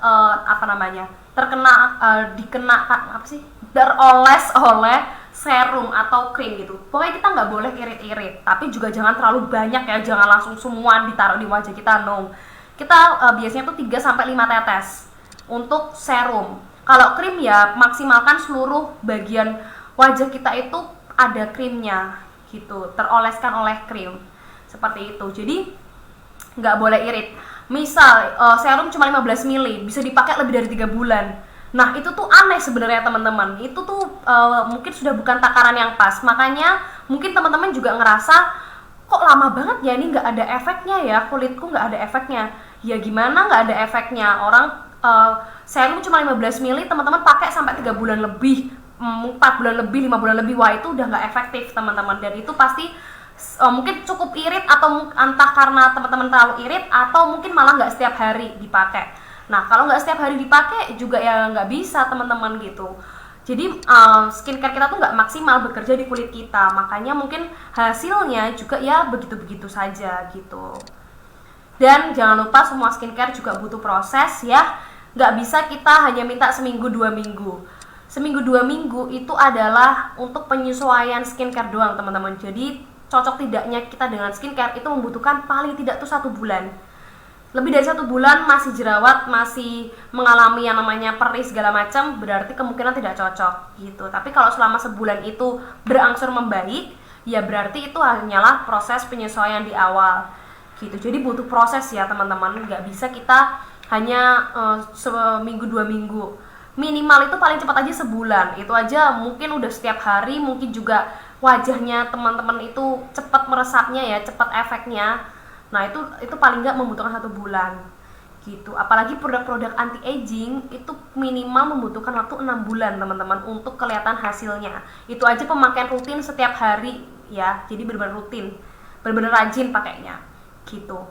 Speaker 1: teroles oleh serum atau krim gitu. Pokoknya kita nggak boleh irit-irit, tapi juga jangan terlalu banyak ya, jangan langsung semua ditaruh di wajah kita, no. Kita biasanya tuh 3-5 tetes untuk serum. Kalau krim ya maksimalkan seluruh bagian wajah kita itu ada krimnya gitu, teroleskan oleh krim seperti itu. Jadi nggak boleh irit. Misal serum cuma 15 ml bisa dipakai lebih dari 3 bulan. Nah itu tuh aneh sebenarnya teman-teman. Itu tuh mungkin sudah bukan takaran yang pas. Makanya mungkin teman-teman juga ngerasa kok lama banget ya ini nggak ada efeknya ya, kulitku nggak ada efeknya. Ya gimana nggak ada efeknya? Orang serum cuma 15 ml teman-teman pakai sampai 3 bulan lebih, 4 bulan lebih, 5 bulan lebih. Wah itu udah nggak efektif teman-teman. Dan itu pasti mungkin cukup irit, atau entah karena teman-teman terlalu irit, atau mungkin malah nggak setiap hari dipakai. Nah kalau nggak setiap hari dipakai juga ya nggak bisa teman-teman gitu. Jadi skincare kita tuh nggak maksimal bekerja di kulit kita, makanya mungkin hasilnya juga ya begitu-begitu saja gitu. Dan jangan lupa semua skincare juga butuh proses ya. Nggak bisa kita hanya minta seminggu 2 minggu. Seminggu 2 minggu itu adalah untuk penyesuaian skincare doang teman-teman. Jadi cocok tidaknya kita dengan skincare itu membutuhkan paling tidak tuh 1 bulan. Lebih dari 1 bulan masih jerawat, masih mengalami yang namanya perih segala macam, berarti kemungkinan tidak cocok gitu. Tapi kalau selama sebulan itu berangsur membaik, ya berarti itu hanyalah proses penyesuaian di awal gitu. Jadi butuh proses ya teman-teman, nggak bisa kita hanya seminggu 2 minggu. Minimal itu paling cepat aja sebulan. Itu aja mungkin udah setiap hari, mungkin juga wajahnya teman-teman itu cepat meresapnya ya, cepat efeknya. Nah itu paling nggak membutuhkan 1 bulan gitu. Apalagi produk-produk anti aging itu minimal membutuhkan waktu 6 bulan teman-teman untuk kelihatan hasilnya. Itu aja pemakaian rutin setiap hari ya, jadi benar-benar rutin, benar-benar rajin pakainya gitu.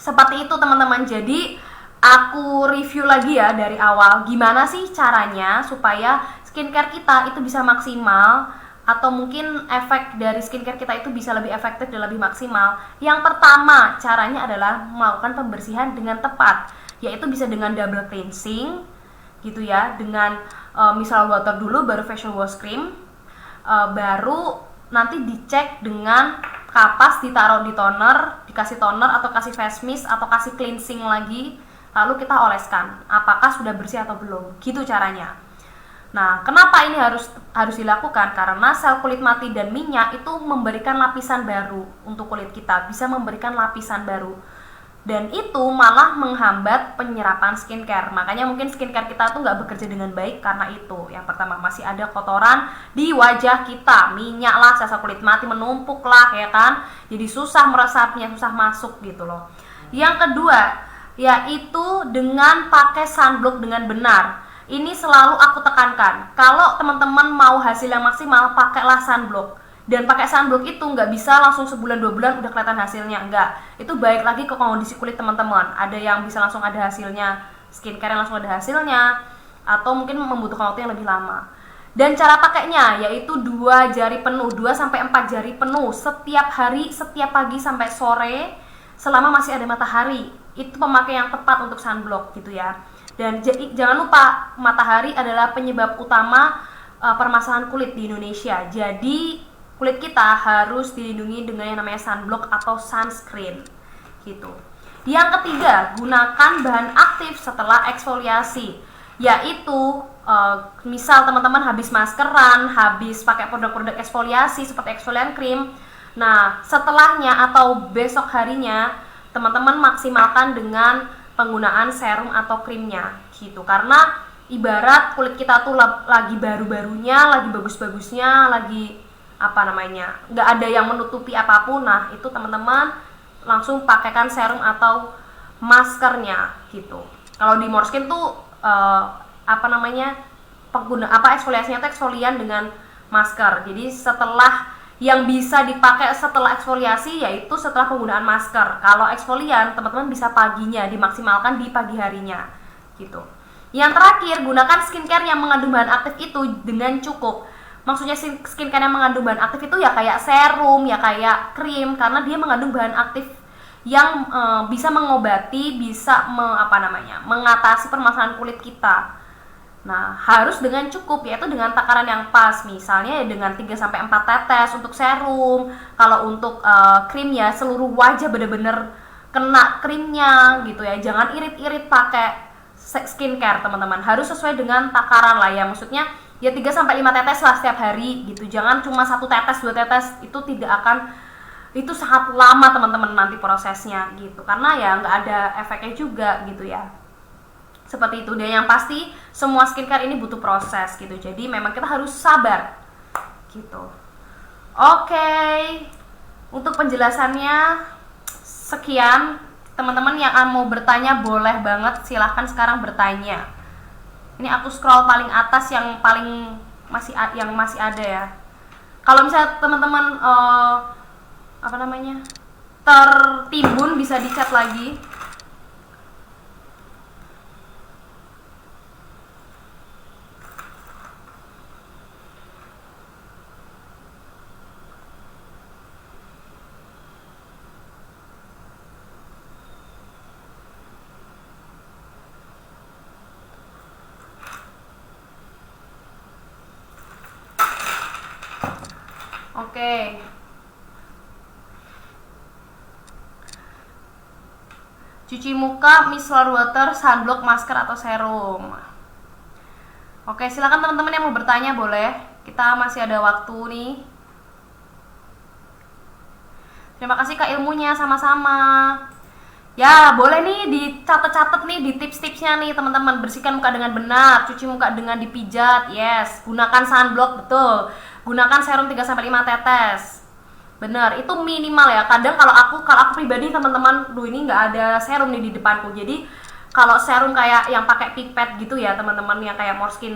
Speaker 1: Seperti itu teman-teman. Jadi aku review lagi ya dari awal, gimana sih caranya supaya skincare kita itu bisa maksimal, atau mungkin efek dari skincare kita itu bisa lebih efektif dan lebih maksimal. Yang pertama caranya adalah melakukan pembersihan dengan tepat, yaitu bisa dengan double cleansing gitu ya, dengan misal water dulu baru facial wash cream, baru nanti dicek dengan kapas, ditaruh di toner, dikasih toner atau kasih face mist atau kasih cleansing lagi, lalu kita oleskan apakah sudah bersih atau belum, gitu caranya. Nah, kenapa ini harus dilakukan? Karena sel kulit mati dan minyak itu memberikan lapisan baru untuk kulit kita, bisa memberikan lapisan baru. Dan itu malah menghambat penyerapan skincare. Makanya mungkin skincare kita tuh nggak bekerja dengan baik karena itu. Yang pertama, masih ada kotoran di wajah kita, minyak lah, sel kulit mati menumpuk lah ya kan. Jadi susah meresapnya, susah masuk gitu loh. Yang kedua, yaitu dengan pakai sunblock dengan benar. Ini selalu aku tekankan, kalau teman-teman mau hasil yang maksimal, pakailah sunblock. Dan pakai sunblock itu nggak bisa langsung sebulan 2 bulan udah kelihatan hasilnya, enggak. Itu baik lagi ke kondisi kulit teman-teman. Ada yang bisa langsung ada hasilnya, skincare yang langsung ada hasilnya, atau mungkin membutuhkan waktu yang lebih lama. Dan cara pakainya yaitu 2 jari penuh, 2-4 jari penuh setiap hari, setiap pagi sampai sore, selama masih ada matahari. Itu pemakaian yang tepat untuk sunblock gitu ya. Dan jangan lupa, matahari adalah penyebab utama permasalahan kulit di Indonesia. Jadi kulit kita harus dilindungi dengan yang namanya sunblock atau sunscreen gitu. Yang ketiga, gunakan bahan aktif setelah eksfoliasi, yaitu misal teman-teman habis maskeran, habis pakai produk-produk eksfoliasi seperti exfoliant cream. Nah, setelahnya atau besok harinya teman-teman maksimalkan dengan penggunaan serum atau krimnya gitu. Karena ibarat kulit kita tuh lagi baru-barunya, lagi bagus-bagusnya, lagi nggak ada yang menutupi apapun. Nah itu teman-teman langsung pakaikan serum atau maskernya gitu. Kalau di Morskin tuh eksfoliasinya itu eksfolian dengan masker. Jadi setelah yang bisa dipakai setelah eksfoliasi yaitu setelah penggunaan masker. Kalau eksfolian teman-teman bisa paginya, dimaksimalkan di pagi harinya gitu. Yang terakhir, gunakan skincare yang mengandung bahan aktif itu dengan cukup. Maksudnya skincare yang mengandung bahan aktif itu ya kayak serum, ya kayak krim, karena dia mengandung bahan aktif yang bisa mengobati, bisa mengatasi permasalahan kulit kita. Nah, harus dengan cukup, yaitu dengan takaran yang pas. Misalnya ya dengan 3-4 tetes untuk serum. Kalau untuk krim ya seluruh wajah bener-bener kena krimnya gitu ya. Jangan irit-irit pakai skincare, teman-teman. Harus sesuai dengan takaran lah ya. Maksudnya ya 3-5 tetes lah setiap hari gitu. Jangan cuma 1 tetes, 2 tetes, itu itu sangat lama teman-teman nanti prosesnya gitu. Karena ya nggak ada efeknya juga gitu ya. Seperti itu. Dan yang pasti semua skincare ini butuh proses gitu. Jadi memang kita harus sabar gitu. Oke. Untuk penjelasannya sekian. Teman-teman yang mau bertanya boleh banget, silahkan sekarang bertanya. Ini aku scroll paling atas yang masih ada ya. Kalau misalnya teman-teman tertimbun bisa di-chat lagi. Oke. Cuci muka, micellar water, sunblock, masker atau serum. Oke, silakan teman-teman yang mau bertanya boleh. Kita masih ada waktu nih. Terima kasih Kak ilmunya, sama-sama. Ya, boleh nih dicatat-catat nih di tips-tipsnya nih teman-teman. Bersihkan muka dengan benar, cuci muka dengan dipijat, yes. Gunakan sunblock, betul. Gunakan serum 3-5 tetes. Bener, itu minimal ya. Kadang kalau aku pribadi teman-teman, ini nggak ada serum nih di depanku. Jadi kalau serum kayak yang pakai pipet gitu ya teman-teman, yang kayak Morskin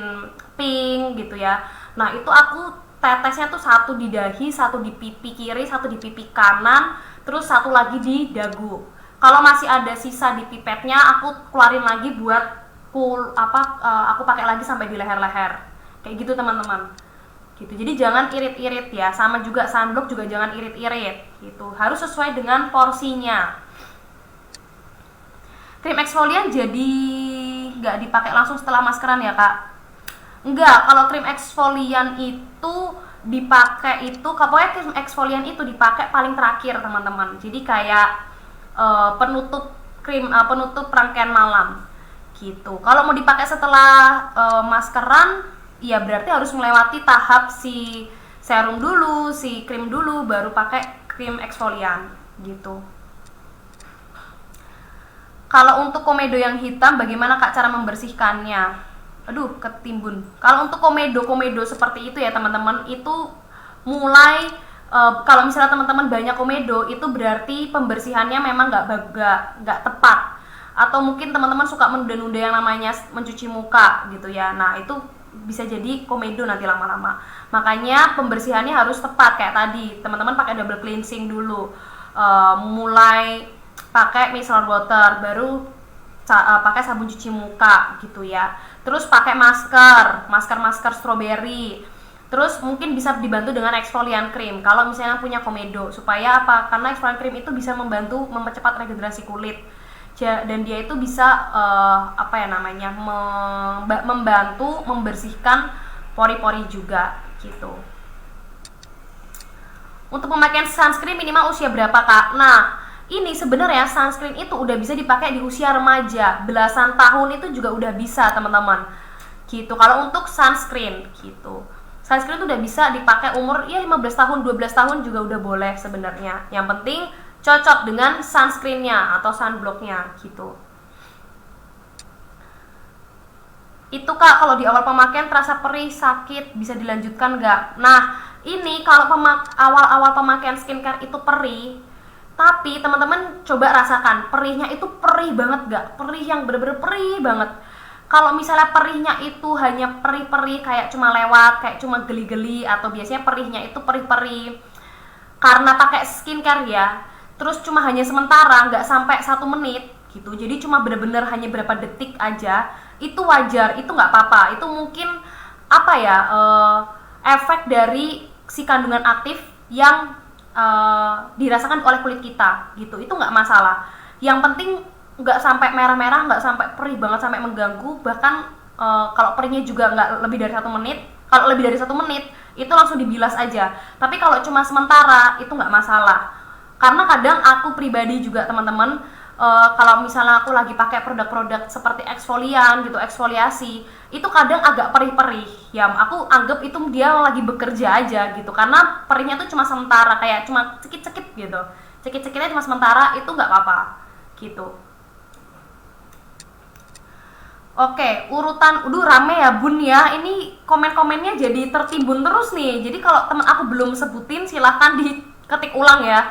Speaker 1: Pink gitu ya. Nah itu aku tetesnya tuh 1 di dahi, 1 di pipi kiri, 1 di pipi kanan, terus 1 lagi di dagu. Kalau masih ada sisa di pipetnya, aku keluarin lagi buat aku pakai lagi sampai di leher-leher. Kayak gitu teman-teman. Gitu. Jadi jangan irit-irit ya, sama juga sunblock juga jangan irit-irit gitu. Harus sesuai dengan porsinya. Krim eksfolian jadi nggak dipakai langsung setelah maskeran ya Kak? Enggak, kalau krim eksfolian itu dipakai pokoknya krim eksfolian itu dipakai paling terakhir teman-teman. Jadi kayak penutup rangkaian malam gitu. Kalau mau dipakai setelah maskeran, ya berarti harus melewati tahap si serum dulu, si krim dulu, baru pakai krim eksfolian gitu. Kalau untuk komedo yang hitam, bagaimana Kak cara membersihkannya? Aduh, ketimbun. Kalau untuk komedo seperti itu ya teman-teman, itu mulai kalau misalnya teman-teman banyak komedo, itu berarti pembersihannya memang nggak tepat. Atau mungkin teman-teman suka menunda-nunda yang namanya mencuci muka gitu ya. Nah itu bisa jadi komedo nanti lama-lama. Makanya pembersihannya harus tepat kayak tadi. Teman-teman pakai double cleansing dulu. Mulai pakai micellar water, baru pakai sabun cuci muka gitu ya. Terus pakai masker strawberry. Terus mungkin bisa dibantu dengan exfoliant cream kalau misalnya punya komedo. Supaya apa? Karena exfoliant cream itu bisa mempercepat regenerasi kulit. Dan dia itu bisa membantu membersihkan pori-pori juga gitu. Untuk pemakaian sunscreen minimal usia berapa Kak? Nah ini sebenarnya sunscreen itu udah bisa dipakai di usia remaja, belasan tahun itu juga udah bisa teman-teman gitu. Kalau untuk sunscreen gitu, sunscreen itu udah bisa dipakai umur ya 15 tahun, 12 tahun juga udah boleh sebenarnya. Yang penting cocok dengan sunscreennya atau sunblocknya gitu. Itu Kak, kalau di awal pemakaian terasa perih, sakit, bisa dilanjutkan nggak? Nah ini kalau awal-awal pemakaian skincare itu perih, tapi teman-teman coba rasakan perihnya itu perih banget nggak? Perih yang bener-bener perih banget. Kalau misalnya perihnya itu hanya perih-perih kayak cuma lewat, kayak cuma geli-geli, atau biasanya perihnya itu perih-perih karena pakai skincare ya, terus cuma hanya sementara, nggak sampai 1 menit gitu, jadi cuma bener-bener hanya berapa detik aja, itu wajar, itu nggak apa-apa. Itu mungkin apa ya, efek dari si kandungan aktif yang dirasakan oleh kulit kita gitu, itu nggak masalah. Yang penting nggak sampai merah-merah, nggak sampai perih banget sampai mengganggu. Bahkan kalau perihnya juga nggak lebih dari 1 menit. Kalau lebih dari 1 menit itu langsung dibilas aja. Tapi kalau cuma sementara itu nggak masalah. Karena kadang aku pribadi juga teman-teman, kalau misalnya aku lagi pakai produk-produk seperti eksfolian gitu, eksfoliasi, itu kadang agak perih-perih ya, aku anggap itu dia lagi bekerja aja gitu, karena perihnya tuh cuma sementara, kayak cuma cekit-cekit gitu, cekit-cekitnya cuma sementara, itu nggak apa-apa gitu. Oke, urutan, rame ya bun ya, ini komen-komennya jadi tertimbun terus nih, jadi kalau teman aku belum sebutin silahkan diketik ulang ya.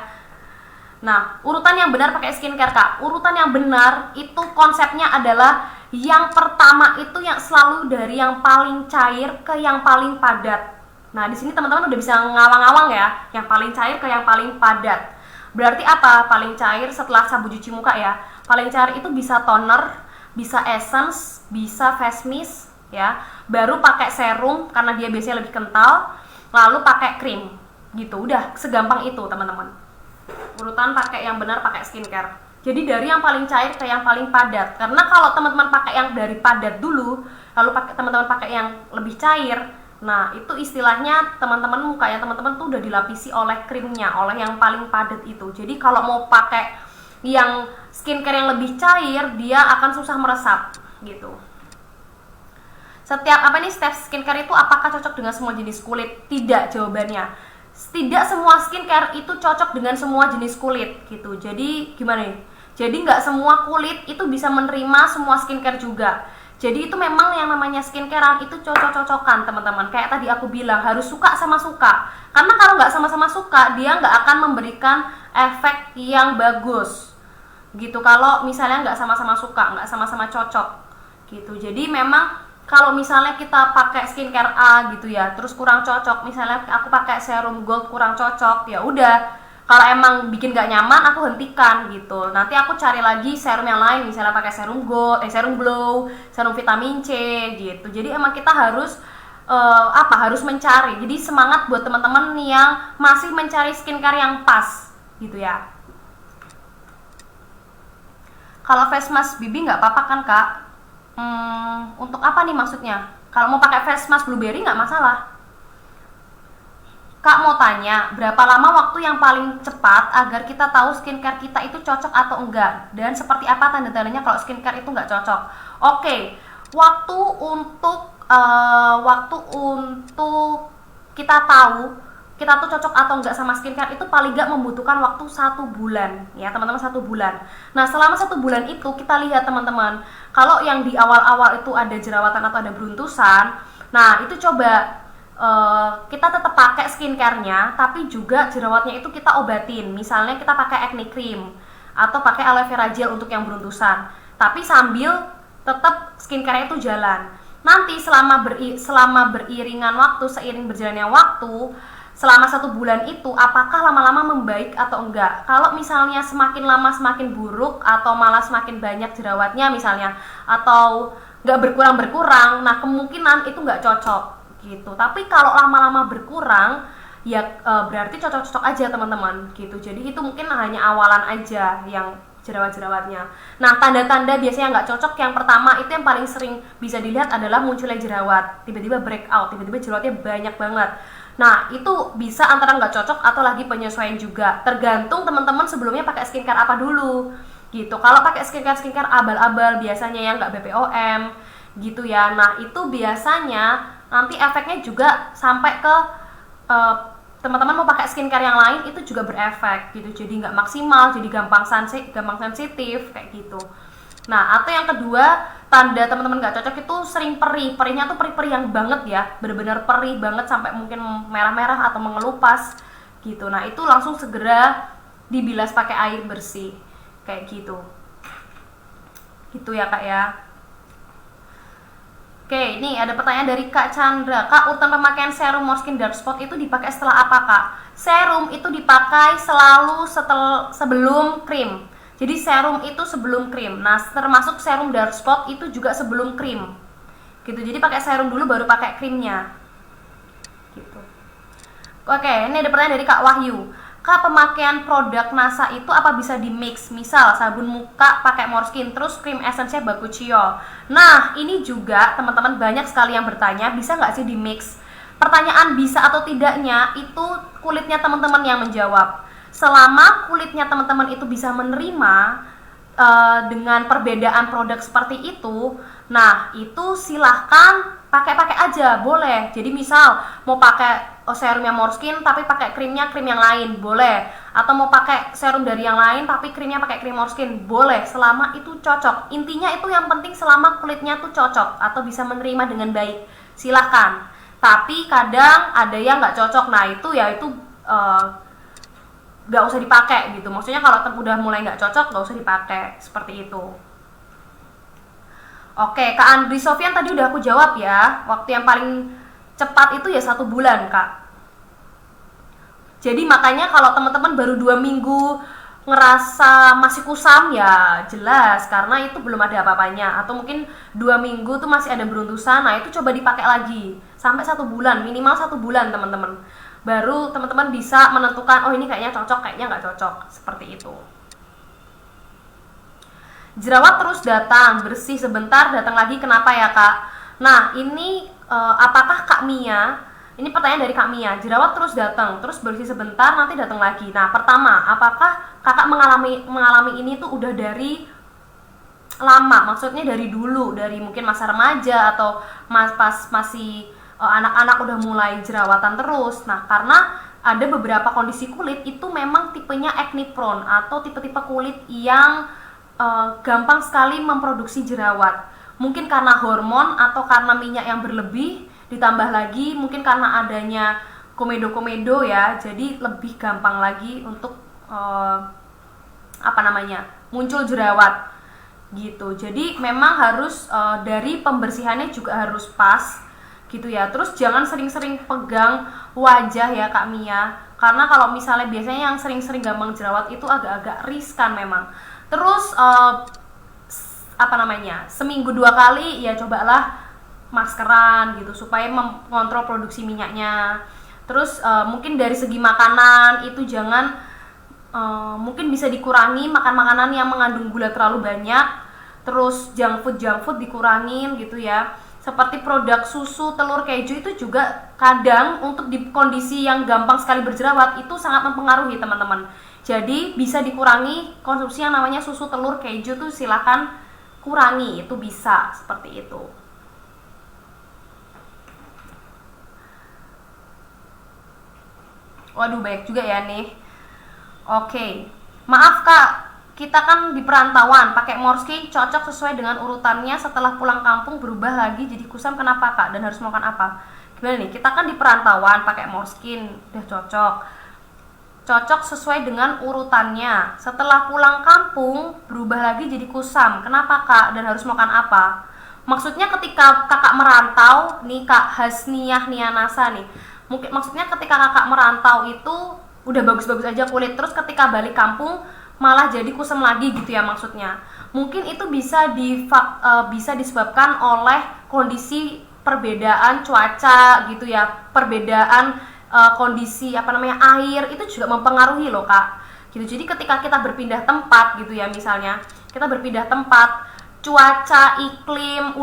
Speaker 1: Nah, urutan yang benar pakai skincare kak, urutan yang benar itu konsepnya adalah yang pertama itu yang selalu dari yang paling cair ke yang paling padat. Nah, di sini teman-teman udah bisa ngawang-ngawang ya, yang paling cair ke yang paling padat. Berarti apa? Paling cair setelah sabun cuci muka ya. Paling cair itu bisa toner, bisa essence, bisa face mist ya. Baru pakai serum karena dia biasanya lebih kental, lalu pakai krim. Gitu, udah segampang itu teman-teman. Urutan pakai yang benar pakai skincare. Jadi dari yang paling cair ke yang paling padat. Karena kalau teman-teman pakai yang dari padat dulu, lalu teman-teman pakai yang lebih cair, nah itu istilahnya teman-teman mukanya teman-teman tuh udah dilapisi oleh krimnya, oleh yang paling padat itu. Jadi kalau mau pakai yang skincare yang lebih cair, dia akan susah meresap gitu. Setiap step skincare itu apakah cocok dengan semua jenis kulit? Tidak jawabannya. Tidak semua skincare itu cocok dengan semua jenis kulit gitu. Jadi gimana nih? Jadi nggak semua kulit itu bisa menerima semua skincare juga. Jadi itu memang yang namanya skincarean itu cocok-cocokan teman-teman. Kayak tadi aku bilang harus suka sama suka. Karena kalau nggak sama-sama suka, dia nggak akan memberikan efek yang bagus gitu. Kalau misalnya nggak sama-sama suka, nggak sama-sama cocok gitu. Jadi memang kalau misalnya kita pakai skincare A gitu ya, terus kurang cocok, misalnya aku pakai serum gold kurang cocok, ya udah, kalau emang bikin gak nyaman aku hentikan gitu. Nanti aku cari lagi serum yang lain, misalnya pakai serum gold, serum glow, serum vitamin C gitu. Jadi emang kita harus harus mencari. Jadi semangat buat teman-teman yang masih mencari skincare yang pas gitu ya. Kalau face mask BB nggak apa-apa kan kak? Untuk apa nih maksudnya? Kalau mau pakai face mask blueberry nggak masalah. Kak mau tanya, berapa lama waktu yang paling cepat agar kita tahu skincare kita itu cocok atau enggak? Dan seperti apa tanda-tandanya kalau skincare itu nggak cocok? Oke, waktu untuk kita tahu kita tuh cocok atau enggak sama skincare itu paling enggak membutuhkan waktu 1 bulan ya teman-teman, 1 bulan. Nah selama 1 bulan itu kita lihat teman-teman, kalau yang di awal-awal itu ada jerawatan atau ada beruntusan, nah itu coba kita tetap pakai skincare-nya, tapi juga jerawatnya itu kita obatin. Misalnya kita pakai acne cream atau pakai aloe vera gel untuk yang beruntusan, tapi sambil tetap skincare-nya itu jalan. Nanti selama beriringan waktu, seiring berjalannya waktu, selama 1 bulan itu apakah lama-lama membaik atau enggak. Kalau misalnya semakin lama semakin buruk atau malah semakin banyak jerawatnya misalnya, atau nggak berkurang, nah kemungkinan itu nggak cocok gitu. Tapi kalau lama-lama berkurang ya berarti cocok-cocok aja teman-teman gitu. Jadi itu mungkin hanya awalan aja yang jerawat-jerawatnya. Nah tanda-tanda biasanya nggak cocok, yang pertama itu yang paling sering bisa dilihat adalah munculnya jerawat, tiba-tiba breakout, tiba-tiba jerawatnya banyak banget. Nah itu bisa antara nggak cocok atau lagi penyesuaian juga, tergantung teman-teman sebelumnya pakai skincare apa dulu gitu. Kalau pakai skincare abal-abal biasanya yang nggak BPOM gitu ya, nah itu biasanya nanti efeknya juga sampai ke teman-teman mau pakai skincare yang lain itu juga berefek gitu, jadi nggak maksimal, jadi gampang sensitif kayak gitu. Nah atau yang kedua, tanda teman-teman nggak cocok itu sering perihnya tuh perih yang banget ya, bener-bener perih banget sampai mungkin merah-merah atau mengelupas gitu. Nah itu langsung segera dibilas pakai air bersih kayak gitu ya kak ya. Oke, ini ada pertanyaan dari Kak Chandra. Kak, urutan pemakaian serum Morskin Dark Spot itu dipakai setelah apa, Kak? Serum itu dipakai selalu sebelum krim. Jadi serum itu sebelum krim. Nah, termasuk serum Dark Spot itu juga sebelum krim. Gitu. Jadi pakai serum dulu baru pakai krimnya. Gitu. Oke, ini ada pertanyaan dari Kak Wahyu. Kak, pemakaian produk NASA itu apa bisa di mix? Misal sabun muka pakai Morskin, terus krim essence-nya Bakuchiol. Nah, ini juga teman-teman banyak sekali yang bertanya, bisa nggak sih di mix? Pertanyaan bisa atau tidaknya itu kulitnya teman-teman yang menjawab. Selama kulitnya teman-teman itu bisa menerima dengan perbedaan produk seperti itu, nah itu silahkan pakai aja, boleh. Jadi misal mau pakai serumnya Morskin tapi pakai krimnya krim yang lain, boleh. Atau mau pakai serum dari yang lain tapi krimnya pakai krim Morskin, boleh. Selama itu cocok. Intinya itu yang penting selama kulitnya tuh cocok atau bisa menerima dengan baik, silahkan. Tapi kadang ada yang nggak cocok, nah itu ya itu nggak usah dipakai gitu. Maksudnya kalau udah mulai nggak cocok nggak usah dipakai, seperti itu. Oke, Kak Andri Sofian tadi udah aku jawab ya. Waktu yang paling cepat itu ya 1 bulan, Kak. Jadi makanya kalau teman-teman baru 2 minggu ngerasa masih kusam ya jelas karena itu belum ada apa-apanya. Atau mungkin 2 minggu tuh masih ada beruntusan, nah itu coba dipakai lagi sampai 1 bulan, minimal 1 bulan teman-teman. Baru teman-teman bisa menentukan, oh ini kayaknya cocok, kayaknya nggak cocok, seperti itu. Jerawat terus datang, bersih sebentar, datang lagi, kenapa ya, Kak? Nah, ini apakah Kak Mia, ini pertanyaan dari Kak Mia, jerawat terus datang, terus bersih sebentar, nanti datang lagi. Nah, pertama, apakah Kakak mengalami ini tuh udah dari lama? Maksudnya dari dulu, dari mungkin masa remaja atau pas masih anak-anak udah mulai jerawatan terus. Nah, karena ada beberapa kondisi kulit itu memang tipenya acne prone atau tipe-tipe kulit yang gampang sekali memproduksi jerawat. Mungkin karena hormon atau karena minyak yang berlebih, ditambah lagi mungkin karena adanya komedo-komedo ya, jadi lebih gampang lagi untuk muncul jerawat gitu. Jadi memang harus dari pembersihannya juga harus pas gitu ya. Terus jangan sering-sering pegang wajah ya Kak Mia, karena kalau misalnya biasanya yang sering-sering gampang jerawat itu agak-agak riskan memang. Terus seminggu 2 kali ya cobalah maskeran gitu supaya mengontrol produksi minyaknya. Terus mungkin dari segi makanan itu jangan mungkin bisa dikurangi makan makanan yang mengandung gula terlalu banyak. Terus junk food dikurangin gitu ya. Seperti produk susu, telur, keju itu juga kadang untuk di kondisi yang gampang sekali berjerawat itu sangat mempengaruhi teman-teman. Jadi bisa dikurangi konsumsi yang namanya susu, telur, keju tuh silakan kurangi, itu bisa seperti itu. Waduh, banyak juga ya nih. Oke, maaf Kak, kita kan di perantauan, pakai Morskin cocok sesuai dengan urutannya, setelah pulang kampung berubah lagi jadi kusam, kenapa Kak? Dan harus makan apa? Gimana nih, kita kan di perantauan pakai Morskin, udah cocok sesuai dengan urutannya, setelah pulang kampung berubah lagi jadi kusam, kenapa Kak? Dan harus makan apa? Maksudnya ketika kakak merantau nih, Kak Hasniah Nianasa nih, maksudnya ketika kakak merantau itu udah bagus-bagus aja kulit, terus ketika balik kampung malah jadi kusam lagi gitu ya maksudnya. Mungkin itu bisa disebabkan oleh kondisi perbedaan cuaca gitu ya, perbedaan kondisi air itu juga mempengaruhi loh Kak gitu. Jadi ketika kita berpindah tempat gitu ya, misalnya kita berpindah tempat, cuaca, iklim,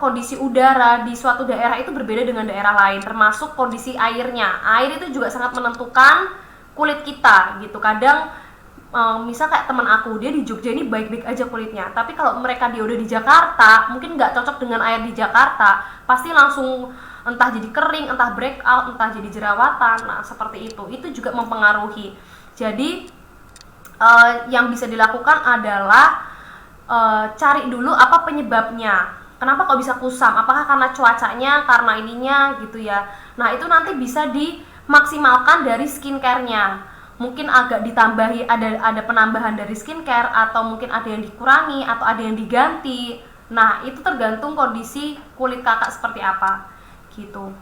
Speaker 1: kondisi udara di suatu daerah itu berbeda dengan daerah lain, termasuk kondisi airnya. Air itu juga sangat menentukan kulit kita gitu. Kadang misal kayak teman aku, dia di Jogja ini baik-baik aja kulitnya, tapi kalau dia udah di Jakarta mungkin nggak cocok dengan air di Jakarta, pasti langsung entah jadi kering, entah breakout, entah jadi jerawatan. Nah seperti itu juga mempengaruhi. Jadi yang bisa dilakukan adalah cari dulu apa penyebabnya, kenapa kok bisa kusam, apakah karena cuacanya, karena ininya gitu ya. Nah itu nanti bisa dimaksimalkan dari skincare-nya, mungkin agak ditambahi, ada penambahan dari skincare, atau mungkin ada yang dikurangi atau ada yang diganti Nah, itu tergantung kondisi kulit kakak seperti apa gitu.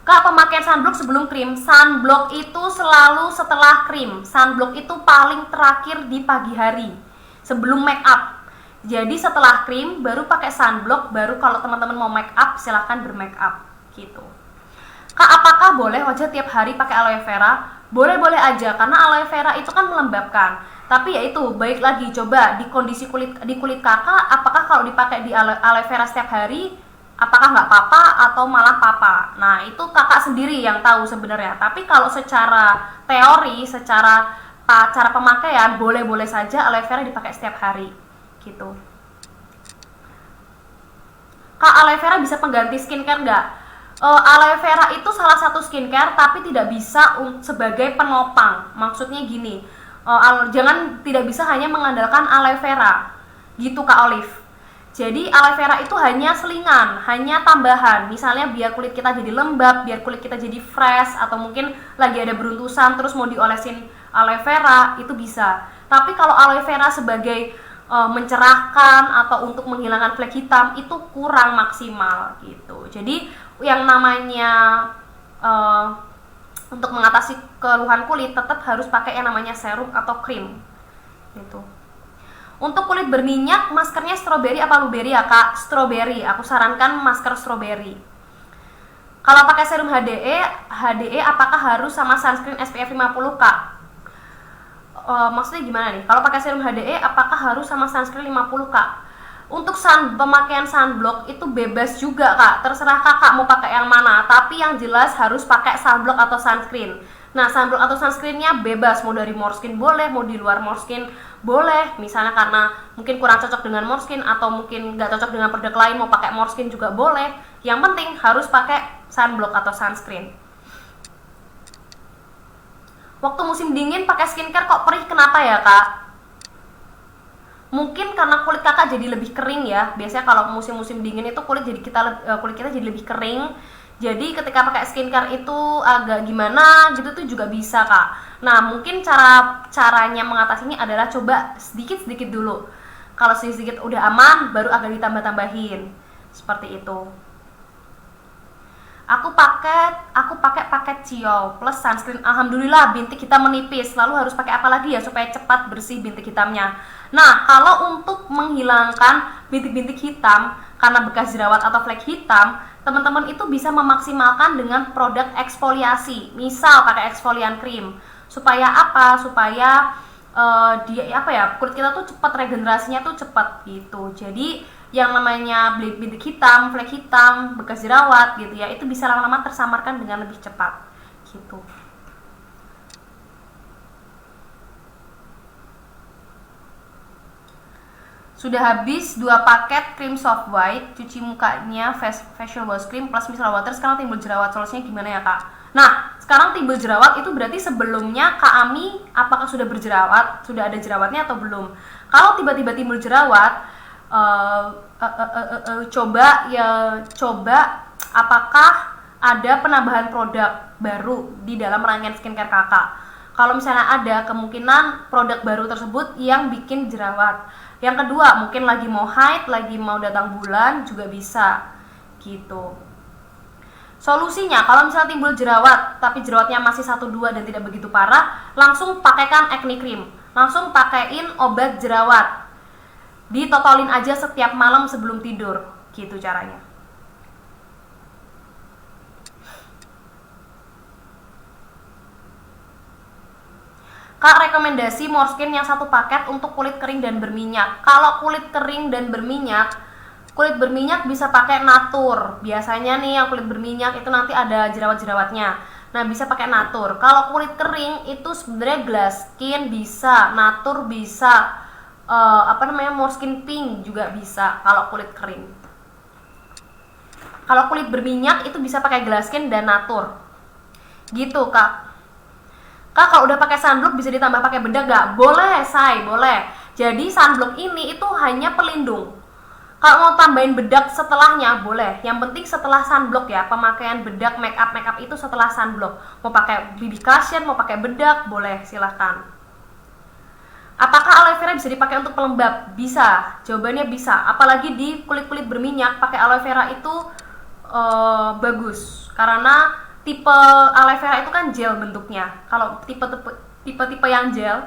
Speaker 1: Kak, pemakaian sunblock sebelum krim. Sunblock itu selalu setelah krim. Sunblock itu paling terakhir di pagi hari sebelum make up. Jadi setelah krim baru pakai sunblock, baru kalau teman-teman mau make up silahkan bermake up gitu. Kak, apakah boleh wajah tiap hari pakai aloe vera? Boleh-boleh aja, karena aloe vera itu kan melembabkan. Tapi ya itu, baik lagi coba di kondisi kulit kakak, apakah kalau dipakai di aloe vera setiap hari, apakah nggak apa-apa atau malah apa-apa? Nah, itu kakak sendiri yang tahu sebenarnya. Tapi kalau secara teori, secara cara pemakaian, boleh-boleh saja aloe vera dipakai setiap hari gitu. Kak, aloe vera bisa pengganti skincare nggak? Aloe vera itu salah satu skincare, tapi tidak bisa sebagai penopang. Maksudnya gini, jangan tidak bisa hanya mengandalkan aloe vera gitu Kak Olive. Jadi aloe vera itu hanya selingan, hanya tambahan. Misalnya biar kulit kita jadi lembab, biar kulit kita jadi fresh, atau mungkin lagi ada beruntusan terus mau diolesin aloe vera, itu bisa. Tapi kalau aloe vera sebagai mencerahkan atau untuk menghilangkan flek hitam itu kurang maksimal gitu. Jadi yang namanya untuk mengatasi keluhan kulit tetap harus pakai yang namanya serum atau krim gitu. Untuk kulit berminyak, maskernya strawberry apa blueberry ya Kak? Strawberry, aku sarankan masker strawberry. Kalau pakai serum HDE apakah harus sama sunscreen SPF 50 Kak? Maksudnya gimana nih? Kalau pakai serum HDE apakah harus sama sunscreen 50 Kak? Untuk pemakaian sunblock itu bebas juga Kak, terserah kakak mau pakai yang mana, tapi yang jelas harus pakai sunblock atau sunscreen. Nah, sunblock atau sunscreennya bebas, mau dari Moreskin boleh, mau di luar Moreskin boleh. Misalnya karena mungkin kurang cocok dengan Moreskin atau mungkin nggak cocok dengan produk lain, mau pakai Moreskin juga boleh. Yang penting harus pakai sunblock atau sunscreen. Waktu musim dingin pakai skincare kok perih, kenapa ya Kak? Mungkin karena kulit kakak jadi lebih kering ya. Biasanya kalau musim-musim dingin itu kulit kita jadi lebih kering. Jadi ketika pakai skincare itu agak gimana gitu tuh juga bisa Kak. Nah, mungkin caranya mengatasinya adalah coba sedikit-sedikit dulu. Kalau sedikit udah aman, baru agak ditambah-tambahin. Seperti itu. Aku pakai paket Ciol plus sunscreen. Alhamdulillah bintik hitam menipis. Lalu harus pakai apa lagi ya supaya cepat bersih bintik hitamnya? Nah, kalau untuk menghilangkan bintik-bintik hitam karena bekas jerawat atau flek hitam, teman-teman itu bisa memaksimalkan dengan produk eksfoliasi. Misal pakai eksfolian krim. Supaya apa? Supaya kulit kita tuh cepat regenerasinya tuh cepat gitu. Jadi yang namanya bintik hitam, flek hitam, bekas jerawat gitu ya, itu bisa lama-lama tersamarkan dengan lebih cepat gitu. Sudah habis 2 paket krim soft white, cuci mukanya facial wash cream plus micellar water, sekarang timbul jerawat, solusinya gimana ya Kak? Nah, sekarang timbul jerawat itu berarti sebelumnya Kak Ami apakah sudah berjerawat, sudah ada jerawatnya atau belum? Kalau tiba-tiba timbul jerawat, coba apakah ada penambahan produk baru di dalam rangkaian skincare kakak. Kalau misalnya ada, kemungkinan produk baru tersebut yang bikin jerawat. Yang kedua, mungkin lagi mau haid, lagi mau datang bulan juga bisa gitu. Solusinya, kalau misalnya timbul jerawat tapi jerawatnya masih 1-2 dan tidak begitu parah, langsung pakaikan acne cream, langsung pakaiin obat jerawat. Ditotolin aja setiap malam sebelum tidur, gitu caranya. Kak, rekomendasi Moreskin yang 1 paket untuk kulit kering dan berminyak. Kalau kulit kering dan berminyak, bisa pakai Natur. Biasanya nih yang kulit berminyak itu nanti ada jerawat-jerawatnya. Nah, bisa pakai Natur. Kalau kulit kering itu sebenarnya Glass Skin bisa, Natur bisa. Moreskin Pink juga bisa kalau kulit kering. Kalau kulit berminyak itu bisa pakai Glass Skin dan Natur. Gitu Kak. Kak, kalau udah pakai sunblock bisa ditambah pakai bedak gak? Boleh, boleh. Jadi sunblock ini itu hanya pelindung. Kalau mau tambahin bedak setelahnya boleh. Yang penting setelah sunblock ya, pemakaian bedak make up itu setelah sunblock. Mau pakai BB cushion, mau pakai bedak boleh, silahkan. Apakah aloe vera bisa dipakai untuk pelembab? Bisa, jawabannya bisa. Apalagi di kulit-kulit berminyak, pakai aloe vera itu bagus. Karena tipe aloe vera itu kan gel bentuknya. Kalau tipe yang gel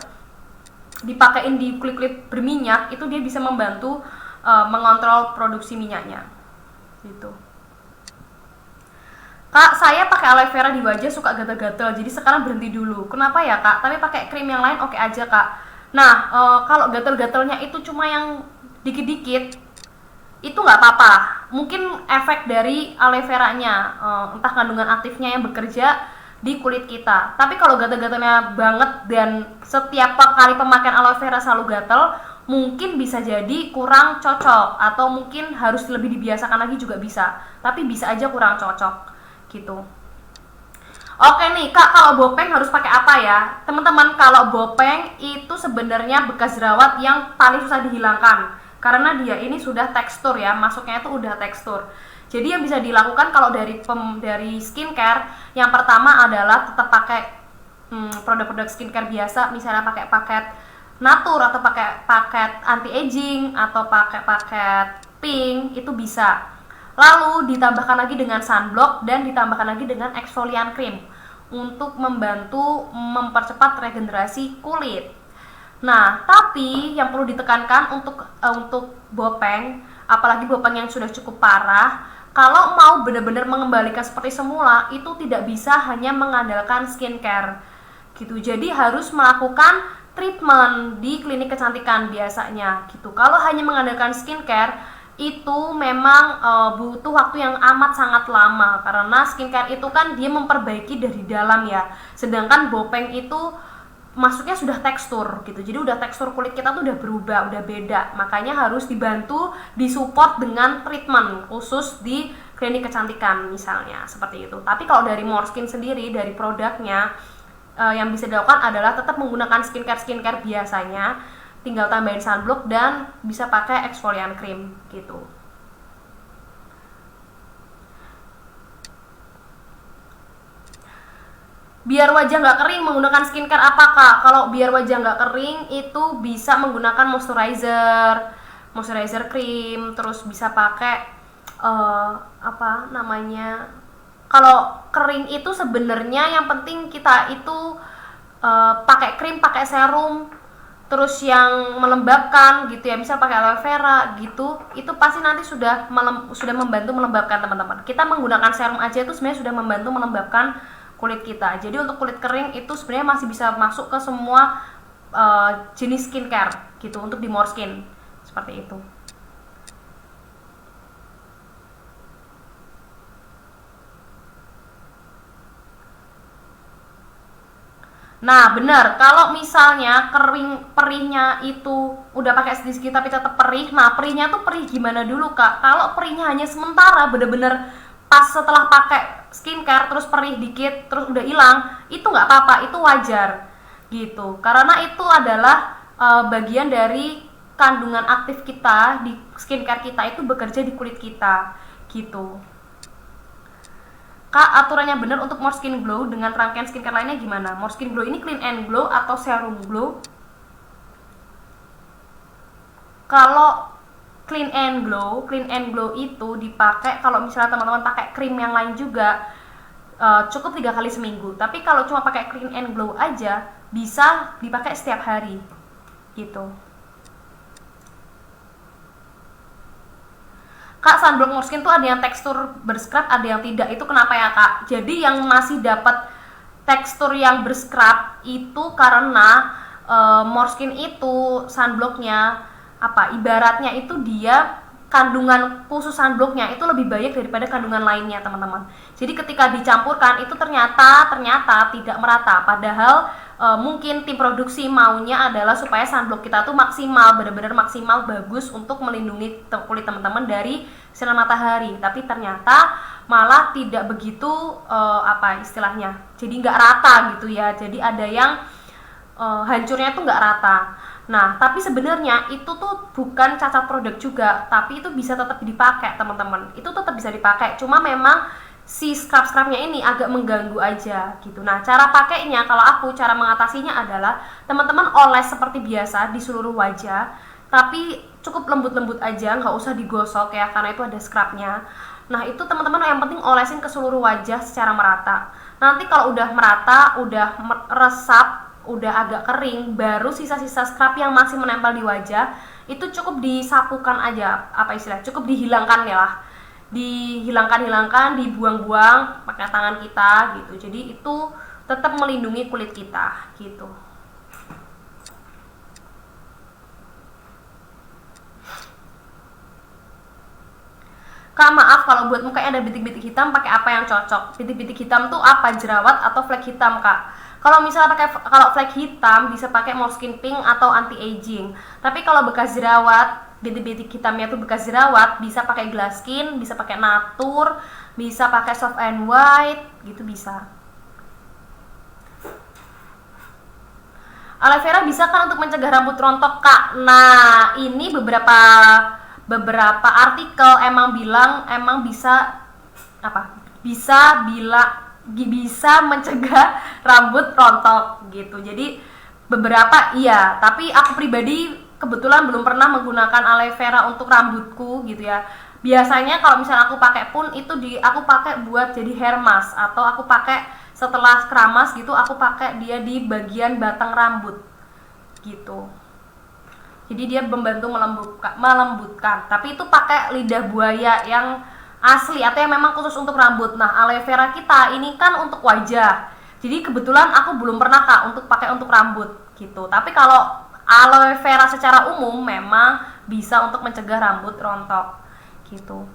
Speaker 1: dipakein di kulit-kulit berminyak, itu dia bisa membantu mengontrol produksi minyaknya. Gitu. Kak, saya pakai aloe vera di wajah suka gatal-gatal, jadi sekarang berhenti dulu. Kenapa ya kak? Tapi pakai krim yang lain oke aja kak. Nah, kalau gatal-gatalnya itu cuma yang dikit-dikit, itu nggak apa-apa. Mungkin efek dari aloe veranya, entah kandungan aktifnya yang bekerja di kulit kita. Tapi kalau gatal-gatalnya banget dan setiap kali pemakaian aloe vera selalu gatal, mungkin bisa jadi kurang cocok, atau mungkin harus lebih dibiasakan lagi juga bisa. Tapi bisa aja kurang cocok gitu. Oke nih kak, kalau bopeng harus pakai apa ya? Teman-teman, kalau bopeng itu sebenarnya bekas jerawat yang paling susah dihilangkan, karena dia ini sudah tekstur ya, masuknya itu udah tekstur. Jadi yang bisa dilakukan kalau dari skincare, yang pertama adalah tetap pakai produk-produk skincare biasa, misalnya pakai paket Natur atau pakai paket anti aging atau pakai paket pink, itu bisa. Lalu ditambahkan lagi dengan sunblock dan ditambahkan lagi dengan exfoliant cream untuk membantu mempercepat regenerasi kulit. Nah, tapi yang perlu ditekankan untuk bopeng, apalagi bopeng yang sudah cukup parah, kalau mau benar-benar mengembalikan seperti semula, itu tidak bisa hanya mengandalkan skincare gitu. Jadi harus melakukan treatment di klinik kecantikan biasanya gitu. Kalau hanya mengandalkan skincare, itu memang butuh waktu yang amat sangat lama, karena skincare itu kan dia memperbaiki dari dalam ya, sedangkan bopeng itu masuknya sudah tekstur gitu, jadi udah tekstur kulit kita tuh udah berubah, udah beda, makanya harus dibantu, disupport dengan treatment khusus di klinik kecantikan misalnya, seperti itu. Tapi kalau dari Moreskin sendiri, dari produknya, yang bisa dilakukan adalah tetap menggunakan skincare biasanya, tinggal tambahin sunblock dan bisa pakai exfoliant cream gitu. Biar wajah nggak kering menggunakan skincare apa kak? Kalau biar wajah nggak kering itu bisa menggunakan moisturizer cream, terus bisa pakai apa namanya? Kalau kering itu sebenarnya yang penting kita itu pakai krim, pakai serum, terus yang melembabkan gitu ya, misal pakai aloe vera gitu, itu pasti nanti sudah membantu melembabkan teman-teman. Kita menggunakan serum aja itu sebenarnya sudah membantu melembabkan kulit kita. Jadi untuk kulit kering itu sebenarnya masih bisa masuk ke semua jenis skincare gitu untuk di Moreskin, seperti itu. Nah benar, kalau misalnya perihnya itu udah pakai sedikit tapi tetap perih, nah perihnya tuh perih gimana dulu kak? Kalau perihnya hanya sementara, bener-bener pas setelah pakai skincare terus perih dikit terus udah hilang, itu nggak apa-apa, itu wajar gitu, karena itu adalah bagian dari kandungan aktif kita di skincare kita itu bekerja di kulit kita gitu. Kak, aturannya benar untuk Moreskin Glow dengan rangkaian skincare lainnya gimana? Moreskin Glow ini clean and glow atau serum glow? Kalau clean and glow itu dipakai kalau misalnya teman-teman pakai krim yang lain juga, cukup 3 kali seminggu. Tapi kalau cuma pakai clean and glow aja, bisa dipakai setiap hari gitu. Kak, sunblock Moreskin tuh ada yang tekstur berscrub, ada yang tidak. Itu kenapa ya kak? Jadi yang masih dapat tekstur yang berscrub itu karena Moreskin itu sunblocknya ibaratnya itu dia kandungan khusus sunblocknya itu lebih banyak daripada kandungan lainnya teman-teman. Jadi ketika dicampurkan itu ternyata tidak merata. Padahal mungkin tim produksi maunya adalah supaya sunblock kita tuh maksimal, benar-benar maksimal, bagus untuk melindungi kulit teman-teman dari sinar matahari. Tapi ternyata malah tidak begitu istilahnya. Jadi nggak rata gitu ya. Jadi ada yang hancurnya tuh nggak rata. Nah, tapi sebenarnya itu tuh bukan cacat produk juga, tapi itu bisa tetap dipakai teman-teman. Itu tetap bisa dipakai. Cuma memang si scrub-scrubnya ini agak mengganggu aja gitu. Nah, cara pakainya kalau aku cara mengatasinya adalah teman-teman oles seperti biasa di seluruh wajah, tapi cukup lembut-lembut aja, nggak usah digosok ya karena itu ada scrubnya. Nah, itu teman-teman yang penting olesin ke seluruh wajah secara merata. Nanti kalau udah merata, udah resap, udah agak kering, baru sisa-sisa scrub yang masih menempel di wajah itu cukup disapukan aja, apa istilah, cukup dihilangkan ya lah, dihilangkan, dibuang-buang pakai tangan kita gitu. Jadi itu tetap melindungi kulit kita gitu. Kak, maaf kalau buat mukanya ada bintik-bintik hitam, pakai apa yang cocok? Bintik-bintik hitam tuh apa? Jerawat atau flek hitam, Kak? Kalau misalnya kalau flek hitam bisa pakai Moleskine Pink atau anti aging. Tapi kalau bekas jerawat, bintik-bintik hitamnya tuh bekas jerawat, bisa pakai Glass Skin, bisa pakai Natur, bisa pakai Soft and White, gitu bisa. Aloe vera bisa kan untuk mencegah rambut rontok, Kak? Nah, ini beberapa artikel emang bilang emang bisa bisa mencegah rambut rontok gitu. Jadi beberapa iya, tapi aku pribadi kebetulan belum pernah menggunakan aloe vera untuk rambutku gitu ya. Biasanya kalau misalnya aku pakai pun itu aku pakai buat jadi hair mask, atau aku pakai setelah keramas gitu, aku pakai dia di bagian batang rambut gitu. Jadi dia membantu melembutkan. Tapi itu pakai lidah buaya yang asli atau yang memang khusus untuk rambut. Nah, aloe vera kita ini kan untuk wajah. Jadi kebetulan aku belum pernah, Kak, untuk pakai untuk rambut gitu. Tapi kalau aloe vera secara umum memang bisa untuk mencegah rambut rontok gitu.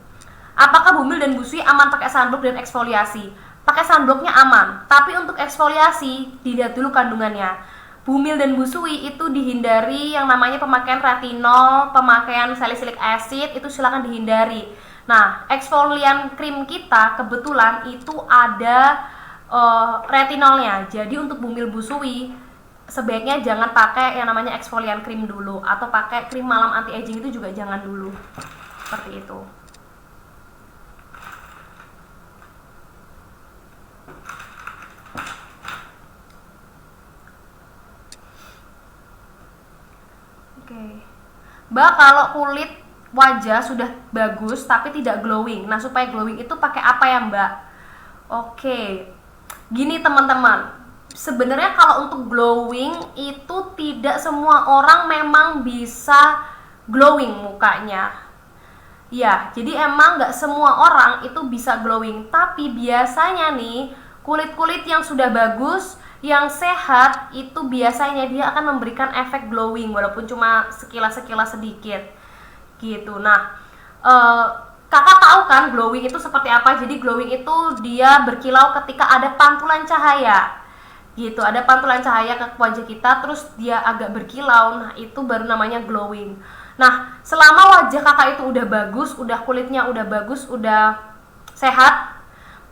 Speaker 1: Apakah Bumil dan Busui aman pakai sunblock dan eksfoliasi? Pakai sunblocknya aman, tapi untuk eksfoliasi dilihat dulu kandungannya. Bumil dan Busui itu dihindari yang namanya pemakaian retinol, pemakaian salicylic acid, itu silakan dihindari. Nah, eksfolian krim kita kebetulan itu ada retinolnya. Jadi untuk Bumil Busui sebaiknya jangan pakai yang namanya eksfolian krim dulu, atau pakai krim malam anti aging itu juga jangan dulu. Seperti itu. Mbak, kalau kulit wajah sudah bagus tapi tidak glowing, nah supaya glowing itu pakai apa ya, Mbak? Oke, gini teman-teman, sebenarnya kalau untuk glowing itu tidak semua orang memang bisa glowing mukanya. Ya, jadi emang nggak semua orang itu bisa glowing, tapi biasanya nih kulit-kulit yang sudah bagus, yang sehat itu biasanya dia akan memberikan efek glowing walaupun cuma sekilas-sekilas sedikit gitu. Nah, kakak tahu kan glowing itu seperti apa? Jadi glowing itu dia berkilau ketika ada pantulan cahaya gitu, ada pantulan cahaya ke wajah kita terus dia agak berkilau. Nah, itu baru namanya glowing. Nah, selama wajah kakak itu udah bagus, udah kulitnya udah bagus, udah sehat,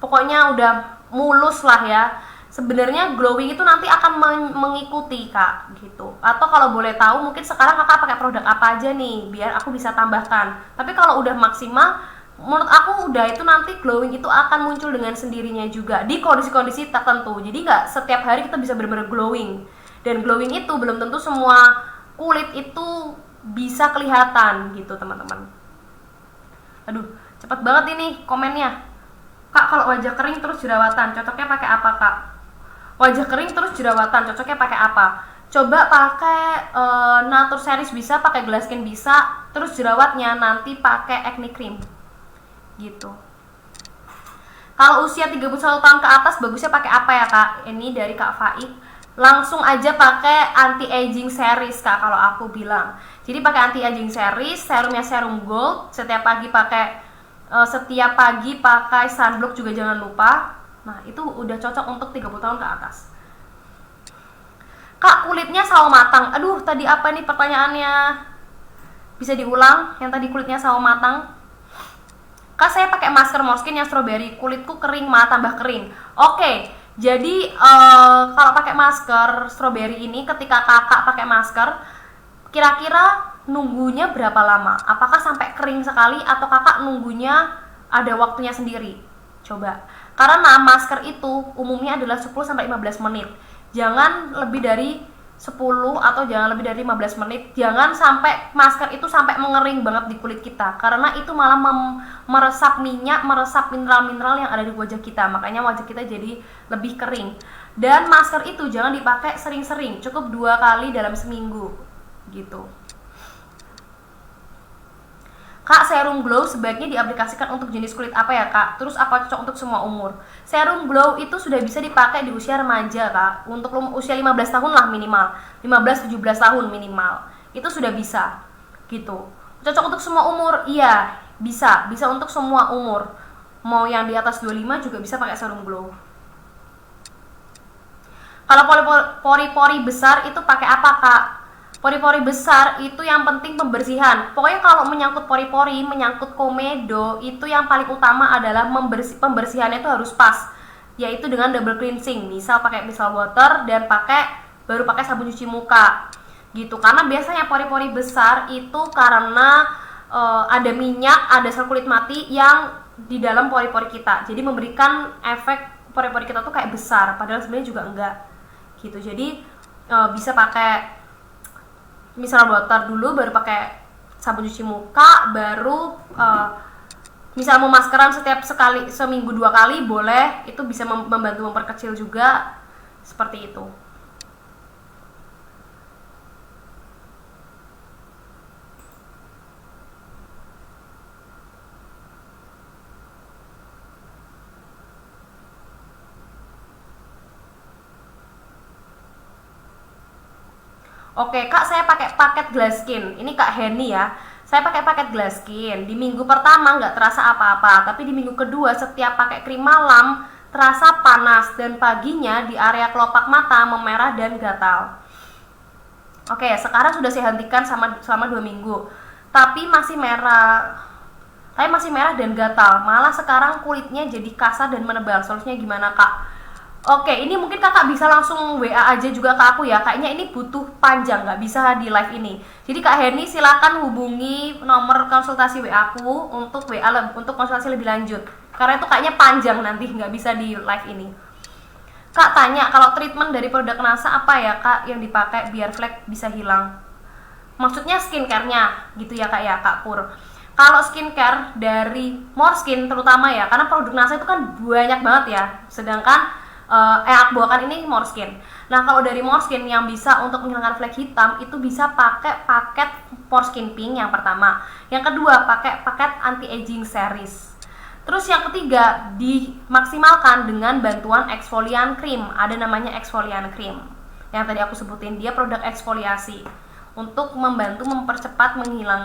Speaker 1: pokoknya udah mulus lah ya, sebenarnya glowing itu nanti akan mengikuti, Kak, gitu. Atau kalau boleh tahu mungkin sekarang kakak pakai produk apa aja nih biar aku bisa tambahkan. Tapi kalau udah maksimal, menurut aku udah itu nanti glowing itu akan muncul dengan sendirinya juga di kondisi-kondisi tertentu. Jadi nggak setiap hari kita bisa benar-benar glowing. Dan glowing itu belum tentu semua kulit itu bisa kelihatan gitu, teman-teman. Aduh, cepet banget ini komennya. Kak, kalau wajah kering terus jerawatan, cocoknya pakai apa, Kak? Wajah kering terus jerawatan, cocoknya pakai apa? Coba pakai Natur Series bisa, pakai Glass Skin bisa, terus jerawatnya nanti pakai acne cream. Gitu. Kalau usia 31 tahun ke atas bagusnya pakai apa ya, Kak? Ini dari Kak Faik. Langsung aja pakai anti aging series, Kak, kalau aku bilang. Jadi pakai anti aging series, serumnya serum gold, setiap pagi pakai sunblock juga jangan lupa. Nah, itu udah cocok untuk 30 tahun ke atas. Kak, kulitnya sawo matang. Aduh, tadi apa nih pertanyaannya? Bisa diulang yang tadi kulitnya sawo matang? Kak, saya pakai masker Moleskine yang strawberry, kulitku kering malah tambah kering. Oke, jadi kalau pakai masker strawberry ini, ketika kakak pakai masker, kira-kira nunggunya berapa lama? Apakah sampai kering sekali atau kakak nunggunya ada waktunya sendiri? Coba. Karena masker itu umumnya adalah 10-15 menit. Jangan lebih dari 10 atau jangan lebih dari 15 menit. Jangan sampai masker itu sampai mengering banget di kulit kita, karena itu malah meresap minyak, meresap mineral-mineral yang ada di wajah kita. Makanya wajah kita jadi lebih kering. Dan masker itu jangan dipakai sering-sering, cukup 2 kali dalam seminggu gitu. Kak, serum glow sebaiknya diaplikasikan untuk jenis kulit apa ya kak? Terus apa cocok untuk semua umur? Serum glow itu sudah bisa dipakai di usia remaja kak. Untuk usia 15 tahun lah minimal, 15-17 tahun minimal. Itu sudah bisa gitu. Cocok untuk semua umur? Iya, bisa. Bisa untuk semua umur. Mau yang di atas 25 juga bisa pakai serum glow. Kalau pori-pori besar itu pakai apa kak? Pori-pori besar itu yang penting pembersihan. Pokoknya kalau menyangkut pori-pori, menyangkut komedo, itu yang paling utama adalah pembersihannya itu harus pas, yaitu dengan double cleansing. Misal pakai micellar water dan baru pakai sabun cuci muka. Gitu. Karena biasanya pori-pori besar itu karena ada minyak, ada sel kulit mati yang di dalam pori-pori kita. Jadi memberikan efek pori-pori kita tuh kayak besar, padahal sebenarnya juga enggak. Gitu. Jadi bisa pakai micellar water dulu, baru pakai sabun cuci muka, baru misal mau maskeran seminggu 2 kali boleh, itu bisa membantu memperkecil juga, seperti itu. Oke kak, saya pakai paket Glass Skin. Ini kak Henny ya. Saya pakai paket Glass Skin. Di minggu pertama nggak terasa apa-apa, tapi di minggu kedua setiap pakai krim malam terasa panas dan paginya di area kelopak mata memerah dan gatal. Oke, sekarang sudah saya hentikan selama 2 minggu. Tapi masih merah dan gatal. Malah sekarang kulitnya jadi kasar dan menebal. Solusinya gimana kak? Oke, ini mungkin kakak bisa langsung WA aja juga ke aku ya. Kayaknya ini butuh panjang, nggak bisa di live ini. Jadi Kak Henny silakan hubungi nomor konsultasi WA aku untuk konsultasi lebih lanjut. Karena itu kayaknya panjang nanti, nggak bisa di live ini. Kak tanya, kalau treatment dari produk NASA apa ya kak yang dipakai biar flek bisa hilang? Maksudnya skincare-nya gitu ya kak ya, Kak Pur. Kalau skincare dari Morskin terutama ya, karena produk NASA itu kan banyak banget ya. Sedangkan aku bawakan ini Morskin. Nah kalau dari Morskin yang bisa untuk menghilangkan flek hitam itu bisa pakai paket Morskin Pink yang pertama. Yang kedua pakai paket anti aging series. Terus yang ketiga dimaksimalkan dengan bantuan exfoliant cream. Ada namanya exfoliant cream yang tadi aku sebutin, dia produk eksfoliasi untuk membantu mempercepat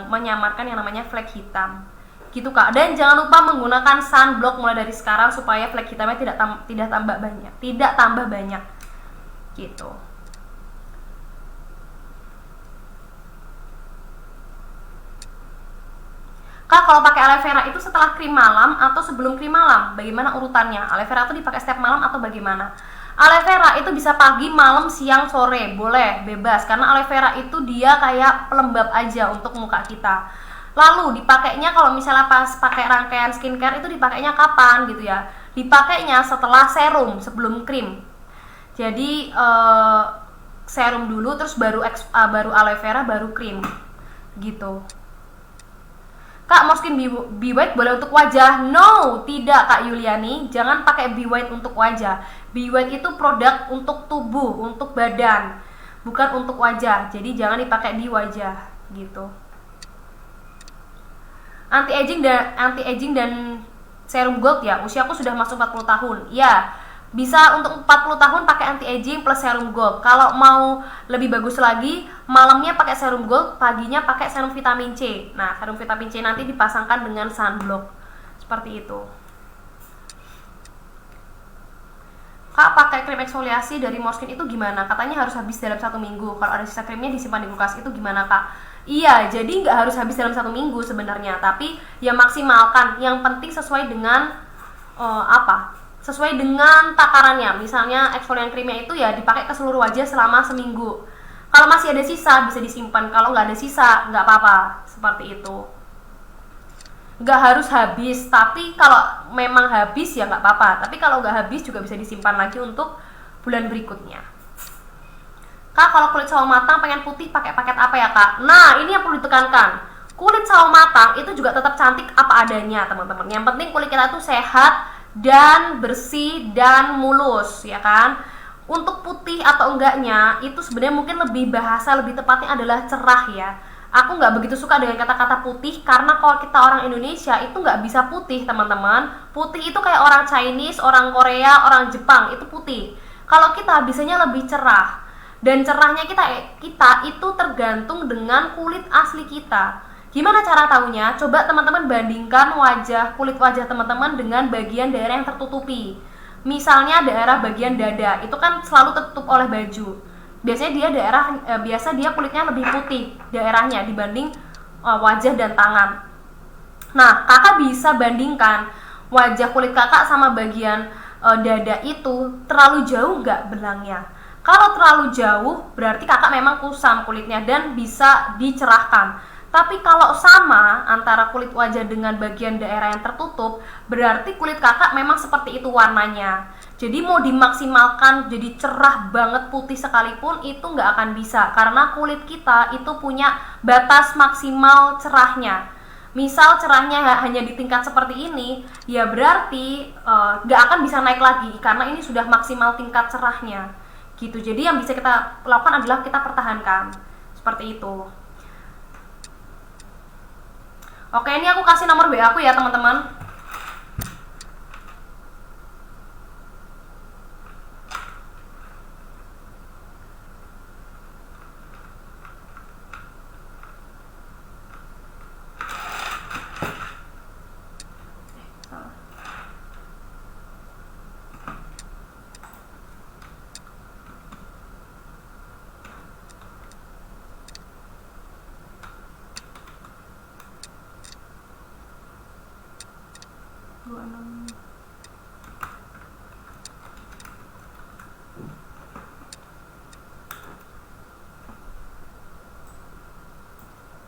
Speaker 1: menyamarkan yang namanya flek hitam. Gitu kak. Dan jangan lupa menggunakan sunblock mulai dari sekarang supaya flek hitamnya tidak tambah banyak gitu. Kak, kalau pakai aloe vera itu setelah krim malam atau sebelum krim malam? Bagaimana urutannya? Aloe vera itu dipakai setiap malam atau bagaimana? Aloe vera itu bisa pagi, malam, siang, sore, boleh, bebas. Karena aloe vera itu dia kayak pelembab aja untuk muka kita. Lalu dipakainya kalau misalnya pas pakai rangkaian skincare itu dipakainya kapan gitu ya? Dipakainya setelah serum, sebelum krim. Jadi serum dulu, terus baru aloe vera, baru krim gitu. Kak, Morskin Be White boleh untuk wajah? No, tidak Kak Yuliani. Jangan pakai Be White untuk wajah. Be White itu produk untuk tubuh, untuk badan, bukan untuk wajah. Jadi jangan dipakai di wajah gitu. Anti aging dan serum gold ya. Usiaku sudah masuk 40 tahun. Ya, bisa untuk 40 tahun pakai anti aging plus serum gold. Kalau mau lebih bagus lagi, malamnya pakai serum gold, paginya pakai serum vitamin C. Nah, serum vitamin C nanti dipasangkan dengan sunblock. Seperti itu. Kak, pakai krim eksfoliasi dari Morskin itu gimana? Katanya harus habis dalam 1 minggu. Kalau ada sisa krimnya disimpan di kulkas, itu gimana kak? Iya, jadi nggak harus habis dalam 1 minggu sebenarnya, tapi ya maksimalkan. Yang penting sesuai dengan sesuai dengan takarannya. Misalnya eksfolian krimnya itu ya dipakai ke seluruh wajah selama seminggu. Kalau masih ada sisa bisa disimpan, kalau nggak ada sisa nggak apa-apa, seperti itu. nggak harus habis, tapi kalau memang habis ya nggak apa-apa, tapi kalau nggak habis juga bisa disimpan lagi untuk bulan berikutnya. Kak, kalau kulit sawo matang pengen putih pakai paket apa ya kak? Nah, ini yang perlu ditekankan, kulit sawo matang itu juga tetap cantik apa adanya teman-teman. Yang penting kulit kita tuh sehat dan bersih dan mulus, ya kan? Untuk putih atau enggaknya itu sebenarnya mungkin lebih bahasa lebih tepatnya adalah cerah ya. Aku nggak begitu suka dengan kata-kata putih, karena kalau kita orang Indonesia itu nggak bisa putih teman-teman. Putih itu kayak orang Chinese, orang Korea, orang Jepang itu putih. Kalau kita bisanya lebih cerah, dan cerahnya kita itu tergantung dengan kulit asli kita. Gimana cara tahunya? Coba teman-teman bandingkan kulit wajah teman-teman dengan bagian daerah yang tertutupi. Misalnya daerah bagian dada, itu kan selalu tertutup oleh baju. Biasanya dia kulitnya lebih putih daerahnya dibanding wajah dan tangan. Nah, kakak bisa bandingkan wajah kulit kakak sama bagian dada itu terlalu jauh nggak belangnya. Kalau terlalu jauh berarti kakak memang kusam kulitnya dan bisa dicerahkan. Tapi kalau sama antara kulit wajah dengan bagian daerah yang tertutup, berarti kulit kakak memang seperti itu warnanya. Jadi mau dimaksimalkan jadi cerah banget putih sekalipun itu nggak akan bisa, karena kulit kita itu punya batas maksimal cerahnya. Misal cerahnya hanya di tingkat seperti ini, ya berarti nggak akan bisa naik lagi karena ini sudah maksimal tingkat cerahnya. Gitu. Jadi yang bisa kita lakukan adalah kita pertahankan seperti itu. Oke, ini aku kasih nomor WA aku ya teman-teman.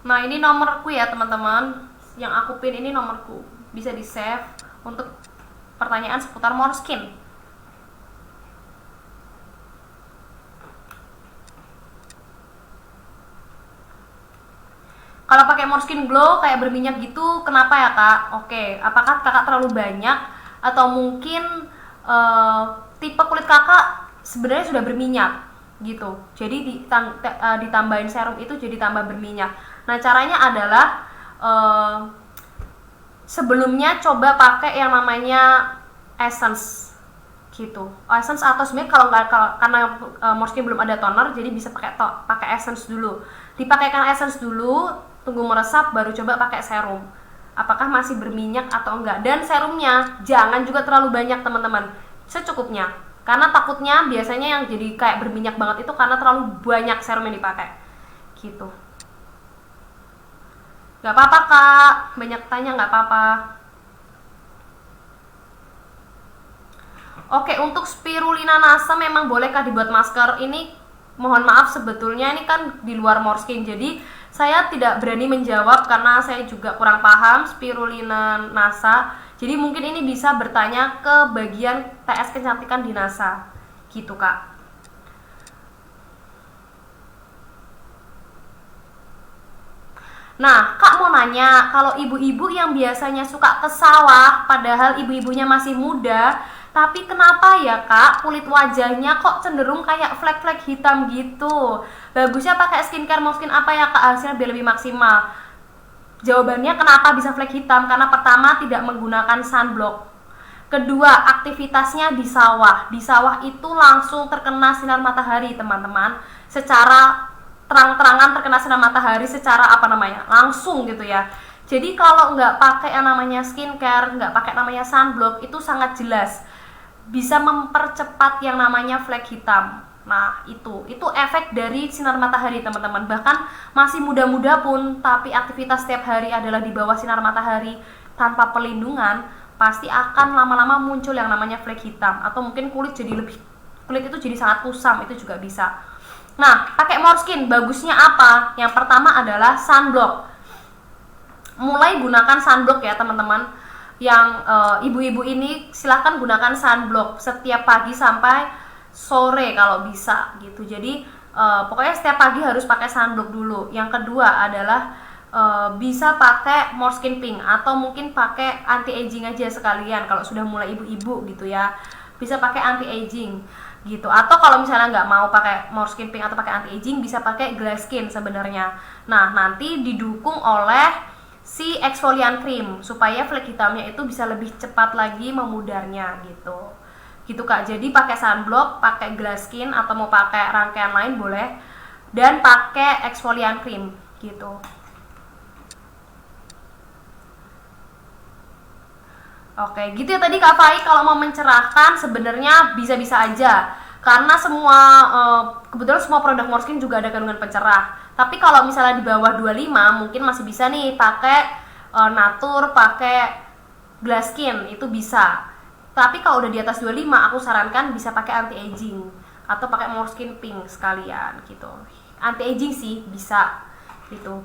Speaker 1: Nah, ini nomorku ya teman-teman. Yang aku pin ini nomorku. Bisa di save untuk pertanyaan seputar Måneskin. Kalau pakai Måneskin Glow kayak berminyak gitu, kenapa ya kak? Oke, apakah kakak terlalu banyak atau mungkin tipe kulit kakak sebenarnya sudah berminyak gitu. Jadi ditambahin serum itu jadi tambah berminyak. Nah, caranya adalah sebelumnya coba pakai yang namanya essence gitu. Essence atau sebenarnya karena Måneskin belum ada toner, jadi bisa pakai essence dulu. Dipakaikan essence dulu, tunggu meresap baru coba pakai serum. Apakah masih berminyak atau enggak? Dan serumnya jangan juga terlalu banyak teman-teman, secukupnya. Karena takutnya biasanya yang jadi kayak berminyak banget itu karena terlalu banyak serum yang dipakai gitu. Gak apa-apa kak, banyak tanya gak apa-apa. Oke, untuk spirulina nasa memang bolehkah dibuat masker? Ini mohon maaf sebetulnya ini kan di luar Måneskin, jadi saya tidak berani menjawab karena saya juga kurang paham spirulina nasa. Jadi mungkin ini bisa bertanya ke bagian TS kecantikan di NASA gitu kak. Nah, kak mau nanya, kalau ibu-ibu yang biasanya suka ke sawah padahal ibu-ibunya masih muda, tapi kenapa ya kak kulit wajahnya kok cenderung kayak flek-flek hitam gitu? Bagusnya pakai skincare Måneskin apa ya kak, hasilnya biar lebih maksimal? Jawabannya kenapa bisa flek hitam? Karena pertama tidak menggunakan sunblock. Kedua, aktivitasnya di sawah. Di sawah itu langsung terkena sinar matahari teman-teman. Secara terang-terangan terkena sinar matahari secara langsung gitu ya. Jadi kalau nggak pakai yang namanya skincare, nggak pakai namanya sunblock, itu sangat jelas bisa mempercepat yang namanya flek hitam. Nah, itu efek dari sinar matahari teman-teman. Bahkan masih muda-muda pun, tapi aktivitas setiap hari adalah di bawah sinar matahari tanpa perlindungan, pasti akan lama-lama muncul yang namanya flek hitam. Atau mungkin kulit itu jadi sangat kusam, itu juga bisa. Nah, pakai Måneskin bagusnya apa? Yang pertama adalah sunblock. mulai gunakan sunblock ya teman-teman. Yang ibu-ibu ini silahkan gunakan sunblock setiap pagi sampai sore kalau bisa gitu. Jadi pokoknya setiap pagi harus pakai sunblock dulu. Yang kedua adalah bisa pakai More Skin Pink atau mungkin pakai anti aging aja sekalian kalau sudah mulai ibu-ibu gitu ya. Bisa pakai anti aging gitu. Atau kalau misalnya nggak mau pakai More Skin Pink atau pakai anti aging, bisa pakai Glass Skin sebenarnya. Nah, nanti didukung oleh si exfoliant cream supaya flek hitamnya itu bisa lebih cepat lagi memudarnya gitu Kak. Jadi pakai sunblock, pakai Glass Skin atau mau pakai rangkaian lain boleh, dan pakai exfoliant cream gitu. Oke, gitu ya tadi Kak Fai. Kalau mau mencerahkan sebenarnya bisa-bisa aja, karena semua kebetulan semua produk More Skin juga ada kandungan pencerah. Tapi kalau misalnya di bawah 25 mungkin masih bisa nih pakai Natur, pakai Glass Skin, itu bisa. Tapi kalau udah di atas 25 aku sarankan bisa pakai anti aging atau pakai More Skin Pink sekalian gitu. Anti aging sih bisa gitu.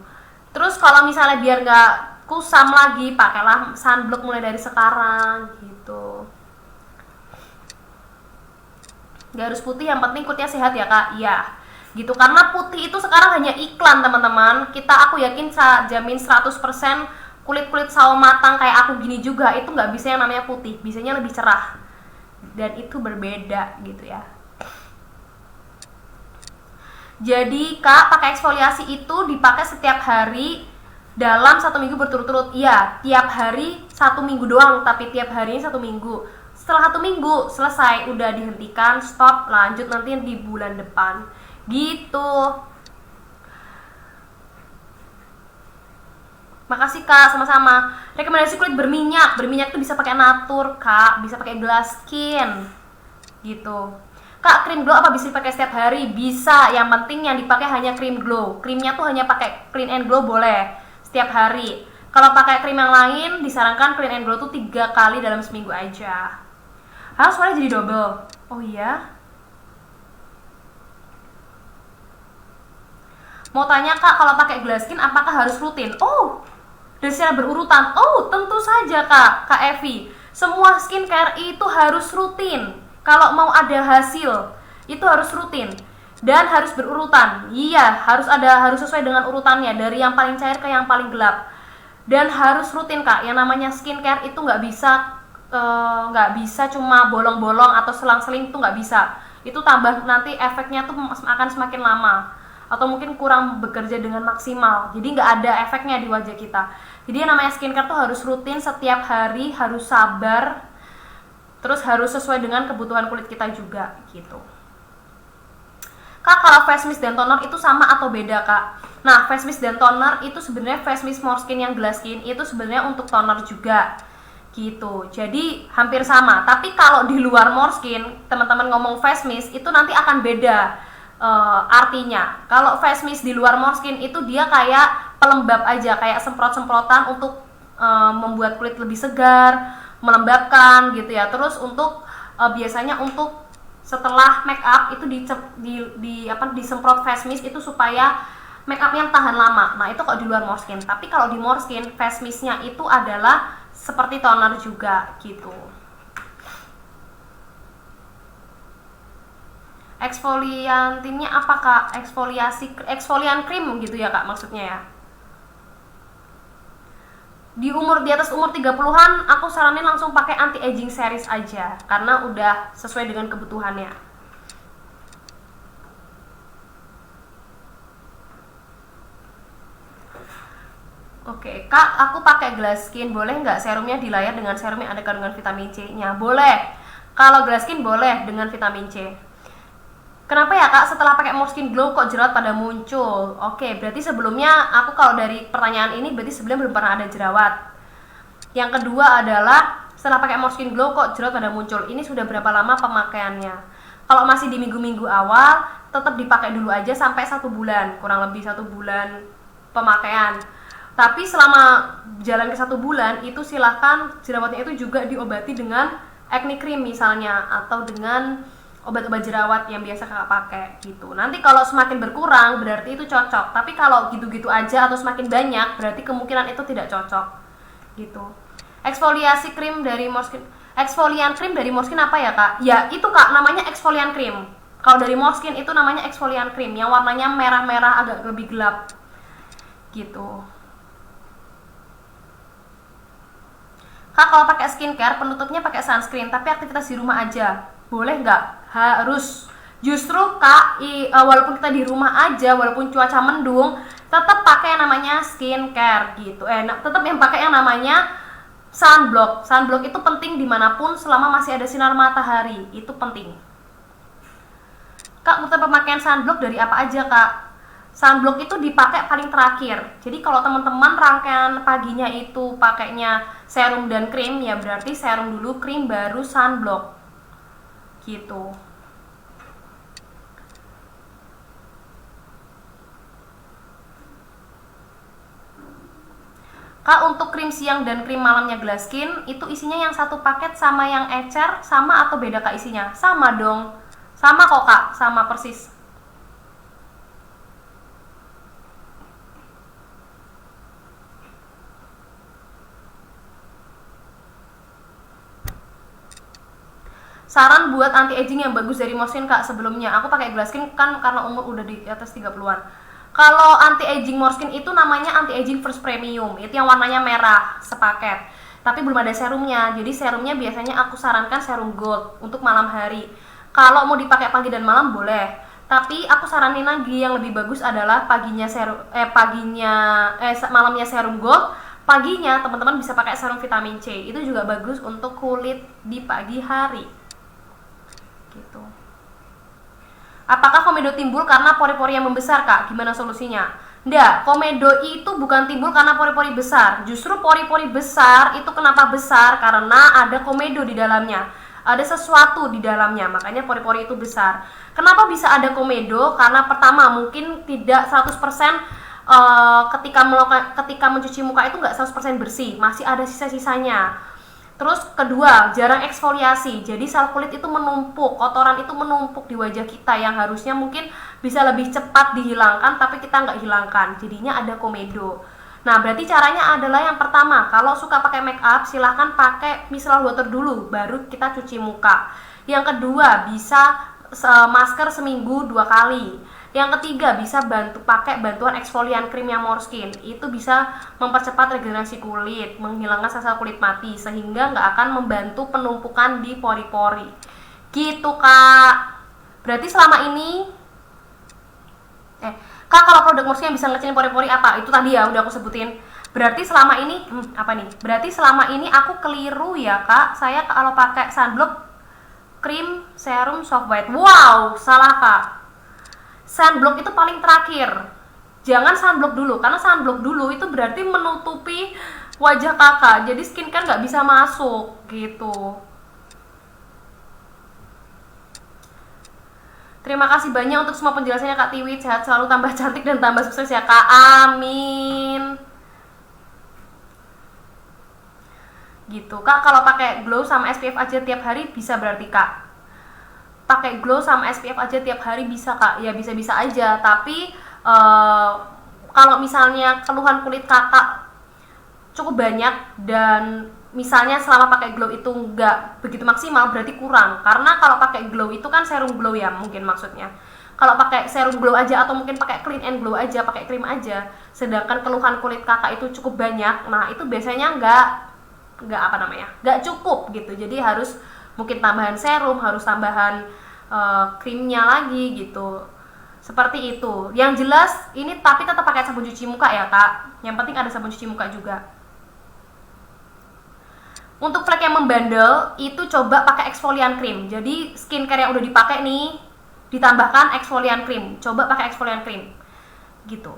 Speaker 1: Terus kalau misalnya biar nggak kusam lagi, pakailah sunblock mulai dari sekarang gitu. Gak harus putih, yang penting kulitnya sehat ya Kak. Iya gitu, karena putih itu sekarang hanya iklan teman-teman. Aku yakin jamin 100% kulit-kulit sawo matang kayak aku gini juga itu nggak bisa yang namanya putih, bisanya lebih cerah, dan itu berbeda gitu ya. Jadi Kak, pakai eksfoliasi itu dipakai setiap hari dalam 1 minggu berturut-turut. Iya, tiap hari 1 minggu doang, tapi tiap harinya 1 minggu. Setelah 1 minggu selesai, udah dihentikan, stop, lanjut nanti di bulan depan gitu. Makasih Kak, sama-sama. Rekomendasi kulit berminyak tuh bisa pakai Natur Kak, bisa pakai Glass Skin gitu. Kak, krim glow apa bisa dipakai setiap hari? Bisa, yang penting yang dipakai hanya krim glow. Krimnya tuh hanya pakai Clean and Glow boleh setiap hari. Kalau pakai krim yang lain disarankan Clean and Glow tuh 3 kali dalam seminggu aja. Suaranya jadi double. Oh iya. Mau tanya Kak, kalau pakai Glass Skin apakah harus rutin? Oh, dan secara berurutan. Oh, tentu saja Kak Evi. Semua skincare itu harus rutin. Kalau mau ada hasil, itu harus rutin dan harus berurutan. Iya, harus sesuai dengan urutannya dari yang paling cair ke yang paling gelap. Dan harus rutin Kak. Yang namanya skincare itu nggak bisa cuma bolong-bolong atau selang-seling, itu nggak bisa. Itu tambah nanti efeknya tuh akan semakin lama, atau mungkin kurang bekerja dengan maksimal, jadi nggak ada efeknya di wajah kita. Jadi yang namanya skincare tuh harus rutin setiap hari, harus sabar, terus harus sesuai dengan kebutuhan kulit kita juga gitu. Kak, kalau face mist dan toner itu sama atau beda Kak? Nah, face mist dan toner itu sebenarnya face mist More Skin yang Glass Skin itu sebenarnya untuk toner juga gitu, jadi hampir sama. Tapi kalau di luar More Skin teman-teman ngomong face mist itu nanti akan beda artinya. Kalau face mist di luar More Skin itu dia kayak pelembab aja, kayak semprot-semprotan untuk membuat kulit lebih segar, melembabkan gitu ya. Terus untuk biasanya untuk setelah make up itu disemprot face mist itu supaya make up yang tahan lama. Nah, itu kalau di luar More Skin. Tapi kalau di More Skin face mistnya itu adalah seperti toner juga gitu. Eksfoliantinnya apa Kak? Eksfolian krim gitu ya Kak maksudnya ya. Di atas umur 30-an aku saranin langsung pakai anti aging series aja karena udah sesuai dengan kebutuhannya. Oke, Kak, aku pakai Glass Skin, boleh nggak serumnya di layar dengan serum yang ada kandungan vitamin C-nya? Boleh. Kalau Glass Skin boleh dengan vitamin C. Kenapa ya Kak setelah pakai More Skin Glow kok jerawat pada muncul? Oke, berarti sebelumnya aku kalau dari pertanyaan ini berarti sebelumnya belum pernah ada jerawat. Yang kedua adalah setelah pakai More Skin Glow kok jerawat pada muncul. Ini sudah berapa lama pemakaiannya? Kalau masih di minggu-minggu awal tetap dipakai dulu aja sampai 1 bulan, kurang lebih 1 bulan pemakaian. Tapi selama jalan ke 1 bulan itu silahkan jerawatnya itu juga diobati dengan acne cream misalnya, atau dengan obat-obat jerawat yang biasa kakak pakai gitu. Nanti kalau semakin berkurang berarti itu cocok, tapi kalau gitu-gitu aja atau semakin banyak berarti kemungkinan itu tidak cocok gitu. Eksfoliasi krim dari Morskin, eksfolian krim dari Morskin apa ya kak? Ya itu kak, namanya eksfolian krim. Kalau dari Morskin itu namanya eksfolian krim yang warnanya merah-merah agak lebih gelap gitu. Kak, kalau pakai skincare penutupnya pakai sunscreen, tapi aktivitas di rumah aja, boleh nggak? Harus. Justru kak, walaupun kita di rumah aja, walaupun cuaca mendung, tetap pakai yang namanya skincare gitu. Tetap yang pakai yang namanya sunblock. Sunblock itu penting dimanapun selama masih ada sinar matahari, itu penting. Kak, rute pemakaian sunblock dari apa aja kak? Sunblock itu dipakai paling terakhir. Jadi kalau teman-teman rangkaian paginya itu pakainya serum dan krim, ya berarti serum dulu, krim baru sunblock. Gitu. Kak, untuk krim siang dan krim malamnya Glasskin itu isinya yang satu paket sama yang ecer sama atau beda kak isinya? Sama dong. Sama kok kak, sama persis. Saran buat anti aging yang bagus dari Morskin kak, sebelumnya aku pakai Glasskin kan karena umur udah di atas 30-an. Kalau anti aging Morskin itu namanya anti aging first premium, itu yang warnanya merah sepaket, tapi belum ada serumnya. Jadi serumnya biasanya aku sarankan serum gold untuk malam hari. Kalau mau dipakai pagi dan malam boleh, tapi aku saranin lagi yang lebih bagus adalah malamnya serum gold, paginya teman-teman bisa pakai serum vitamin C, itu juga bagus untuk kulit di pagi hari gitu. Apakah komedo timbul karena pori-pori yang membesar kak? Gimana solusinya? Nggak, komedo itu bukan timbul karena pori-pori besar. Justru pori-pori besar itu kenapa besar? Karena ada komedo di dalamnya, ada sesuatu di dalamnya, makanya pori-pori itu besar. Kenapa bisa ada komedo? Karena pertama mungkin tidak 100% ketika mencuci muka itu nggak 100% bersih, masih ada sisa-sisanya. Terus kedua, jarang eksfoliasi, jadi sel kulit itu menumpuk, kotoran itu menumpuk di wajah kita yang harusnya mungkin bisa lebih cepat dihilangkan, tapi kita nggak hilangkan, jadinya ada komedo. Nah, berarti caranya adalah yang pertama, kalau suka pakai make up, silahkan pakai micellar water dulu, baru kita cuci muka. Yang kedua, bisa masker seminggu 2 kali. Yang ketiga, bisa pakai bantuan eksfolian krim yang Morskin. Itu bisa mempercepat regenerasi kulit, menghilangkan sel-sel kulit mati, sehingga nggak akan membantu penumpukan di pori-pori. Gitu kak. Berarti selama ini kak, kalau produk Morskin yang bisa ngecilin pori-pori apa? Itu tadi ya udah aku sebutin. Berarti selama ini apa nih? Berarti selama ini aku keliru ya kak. Saya kalau pakai sunblock, krim, serum, soft white. Wow, salah kak. Sunblock itu paling terakhir. Jangan sunblock dulu, karena sunblock dulu itu berarti menutupi wajah kakak, jadi skincare nggak bisa masuk gitu. Terima kasih banyak untuk semua penjelasannya Kak Tiwi. Sehat selalu, tambah cantik dan tambah sukses ya Kak. Amin. Gitu Kak, kalau pakai glow sama SPF aja tiap hari bisa berarti Kak? Pakai glow sama SPF aja tiap hari bisa kak? Ya bisa-bisa aja, tapi kalau misalnya keluhan kulit kakak cukup banyak dan misalnya selama pakai glow itu nggak begitu maksimal, berarti kurang. Karena kalau pakai glow itu kan serum glow ya mungkin maksudnya. Kalau pakai serum glow aja atau mungkin pakai clean and glow aja, pakai krim aja, sedangkan keluhan kulit kakak itu cukup banyak, nah itu biasanya nggak cukup gitu. Jadi harus mungkin tambahan serum, harus tambahan krimnya lagi gitu. Seperti itu. Yang jelas ini tapi tetap pakai sabun cuci muka ya kak. Yang penting ada sabun cuci muka juga. Untuk flek yang membandel itu coba pakai eksfolian krim. Jadi skincare yang udah dipakai nih ditambahkan eksfolian krim. Coba pakai eksfolian krim gitu.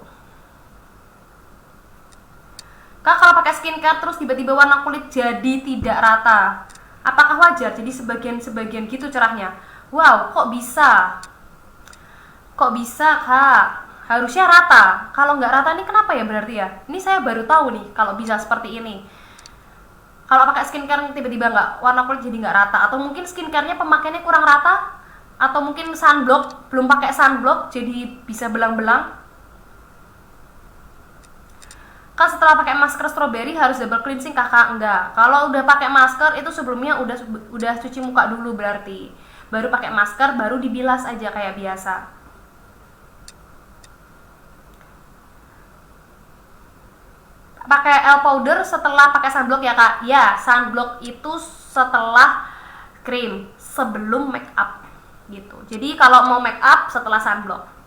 Speaker 1: Kak, kalau pakai skincare terus tiba-tiba warna kulit jadi tidak rata, apakah wajar? Jadi sebagian gitu cerahnya. Wow, kok bisa? Kok bisa kak? Harusnya rata. Kalau nggak rata nih kenapa ya berarti ya? Ini saya baru tahu nih kalau bisa seperti ini. Kalau pakai skincare tiba-tiba nggak, warna kulit jadi nggak rata, atau mungkin skincarenya pemakaiannya kurang rata, Atau mungkin sunblock, belum pakai sunblock jadi bisa belang-belang. Kak, setelah pakai masker strawberry harus double cleansing kakak? Enggak. Kalau udah pakai masker itu sebelumnya udah cuci muka dulu berarti. Baru pakai masker, baru dibilas aja kayak biasa. Pakai L powder setelah pakai sunblock ya kak? Ya, sunblock itu setelah krim, sebelum make up gitu. Jadi kalau mau make up setelah sunblock.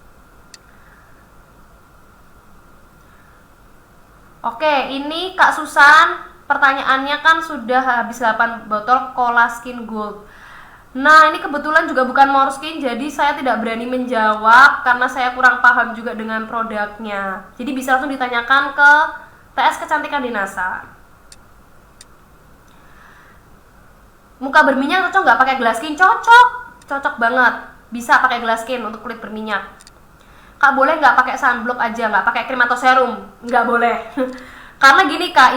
Speaker 1: Oke, ini Kak Susan, pertanyaannya kan sudah habis 8 botol Cola Skin Gold. Nah, ini kebetulan juga bukan Moreskin, jadi saya tidak berani menjawab karena saya kurang paham juga dengan produknya. Jadi bisa langsung ditanyakan ke TS Kecantikan Dinasa. Muka berminyak cocok nggak pakai Glass Skin? Cocok banget. Bisa pakai Glass Skin untuk kulit berminyak. Kak, boleh nggak pakai sunblock aja, nggak pakai krim atau serum? Nggak boleh. Karena gini Kak,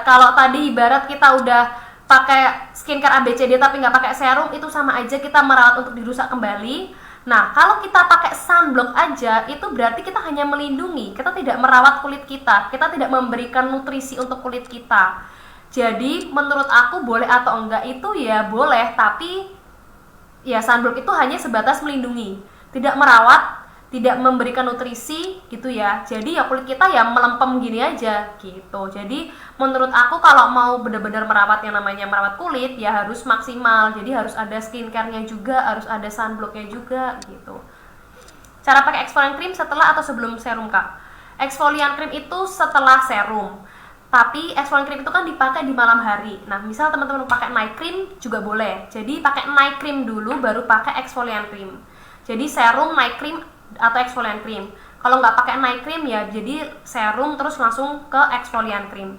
Speaker 1: kalau tadi kita udah pakai skincare ABCD tapi nggak pakai serum, itu sama aja kita merawat untuk dirusak kembali. Nah, kalau kita pakai sunblock aja, itu berarti kita hanya melindungi, kita tidak merawat kulit kita tidak memberikan nutrisi untuk kulit kita. Jadi, menurut aku boleh atau enggak itu ya boleh, tapi ya sunblock itu hanya sebatas melindungi, tidak merawat, tidak memberikan nutrisi gitu ya. Jadi ya kulit kita ya melempem gini aja gitu. Jadi menurut aku kalau mau benar-benar merawat yang namanya merawat kulit ya harus maksimal. Jadi harus ada skincare-nya juga, harus ada sunblock-nya juga gitu. Cara pakai exfoliant cream setelah atau sebelum serum Kak? Exfoliant cream itu setelah serum. Tapi exfoliant cream itu kan dipakai di malam hari. Nah, misal teman-teman pakai night cream juga boleh. Jadi pakai night cream dulu baru pakai exfoliant cream. Jadi serum, night cream atau exfoliant cream. Kalau nggak pakai night cream ya jadi serum terus langsung ke exfoliant cream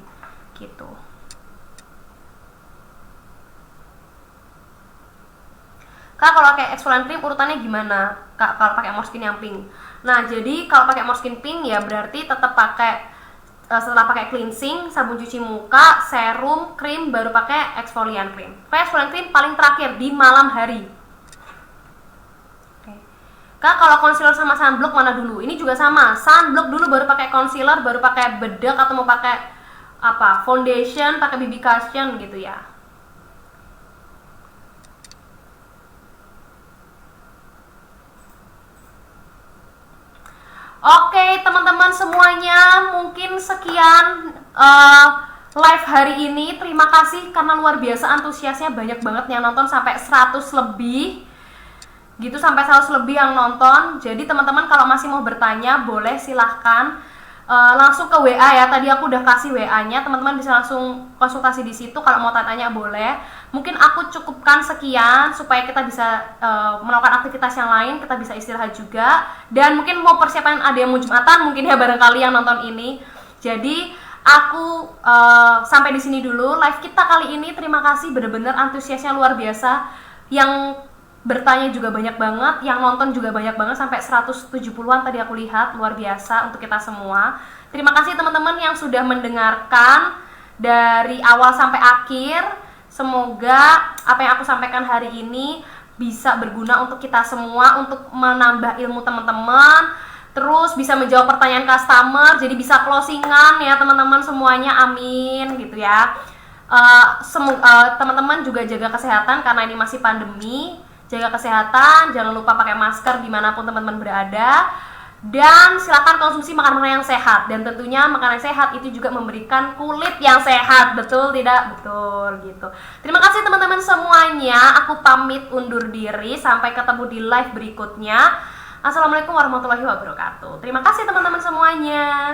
Speaker 1: gitu. Kak, kalau pakai exfoliant cream urutannya gimana? Kak, kalau pakai Moreskin yang pink. Nah, jadi kalau pakai Moreskin pink ya berarti tetap pakai setelah pakai cleansing, sabun cuci muka, serum, krim, baru pakai exfoliant cream. Pakai exfoliant cream paling terakhir di malam hari. Kak, kalau concealer sama sunblock mana dulu? Ini juga sama, sunblock dulu baru pakai concealer, baru pakai bedak atau mau pakai apa? Foundation, pakai BB cushion gitu ya. Oke, teman-teman semuanya, mungkin sekian live hari ini. Terima kasih karena luar biasa antusiasnya, banyak banget yang nonton sampai 100 lebih. Gitu, sampai 100 lebih yang nonton. Jadi teman-teman kalau masih mau bertanya boleh silahkan langsung ke WA ya. Tadi aku udah kasih WA-nya, teman-teman bisa langsung konsultasi di situ. Kalau mau tanya boleh. Mungkin aku cukupkan sekian supaya kita bisa melakukan aktivitas yang lain, kita bisa istirahat juga. Dan mungkin mau persiapan ada yang mau Jumatan mungkin ya barangkali yang nonton ini. Jadi aku sampai di sini dulu live kita kali ini. Terima kasih, bener-bener antusiasnya luar biasa. Yang bertanya juga banyak banget, yang nonton juga banyak banget, sampai 170-an tadi aku lihat, luar biasa untuk kita semua. Terima kasih teman-teman yang sudah mendengarkan dari awal sampai akhir. Semoga apa yang aku sampaikan hari ini bisa berguna untuk kita semua, untuk menambah ilmu teman-teman, terus bisa menjawab pertanyaan customer, jadi bisa closingan ya teman-teman semuanya, amin gitu ya. Teman-teman juga jaga kesehatan karena ini masih pandemi. Jaga kesehatan, jangan lupa pakai masker dimanapun teman-teman berada. Dan silakan konsumsi makanan yang sehat. Dan tentunya makanan yang sehat itu juga memberikan kulit yang sehat. Betul tidak? Betul gitu. Terima kasih teman-teman semuanya. Aku pamit undur diri. Sampai ketemu di live berikutnya. Assalamualaikum warahmatullahi wabarakatuh. Terima kasih teman-teman semuanya.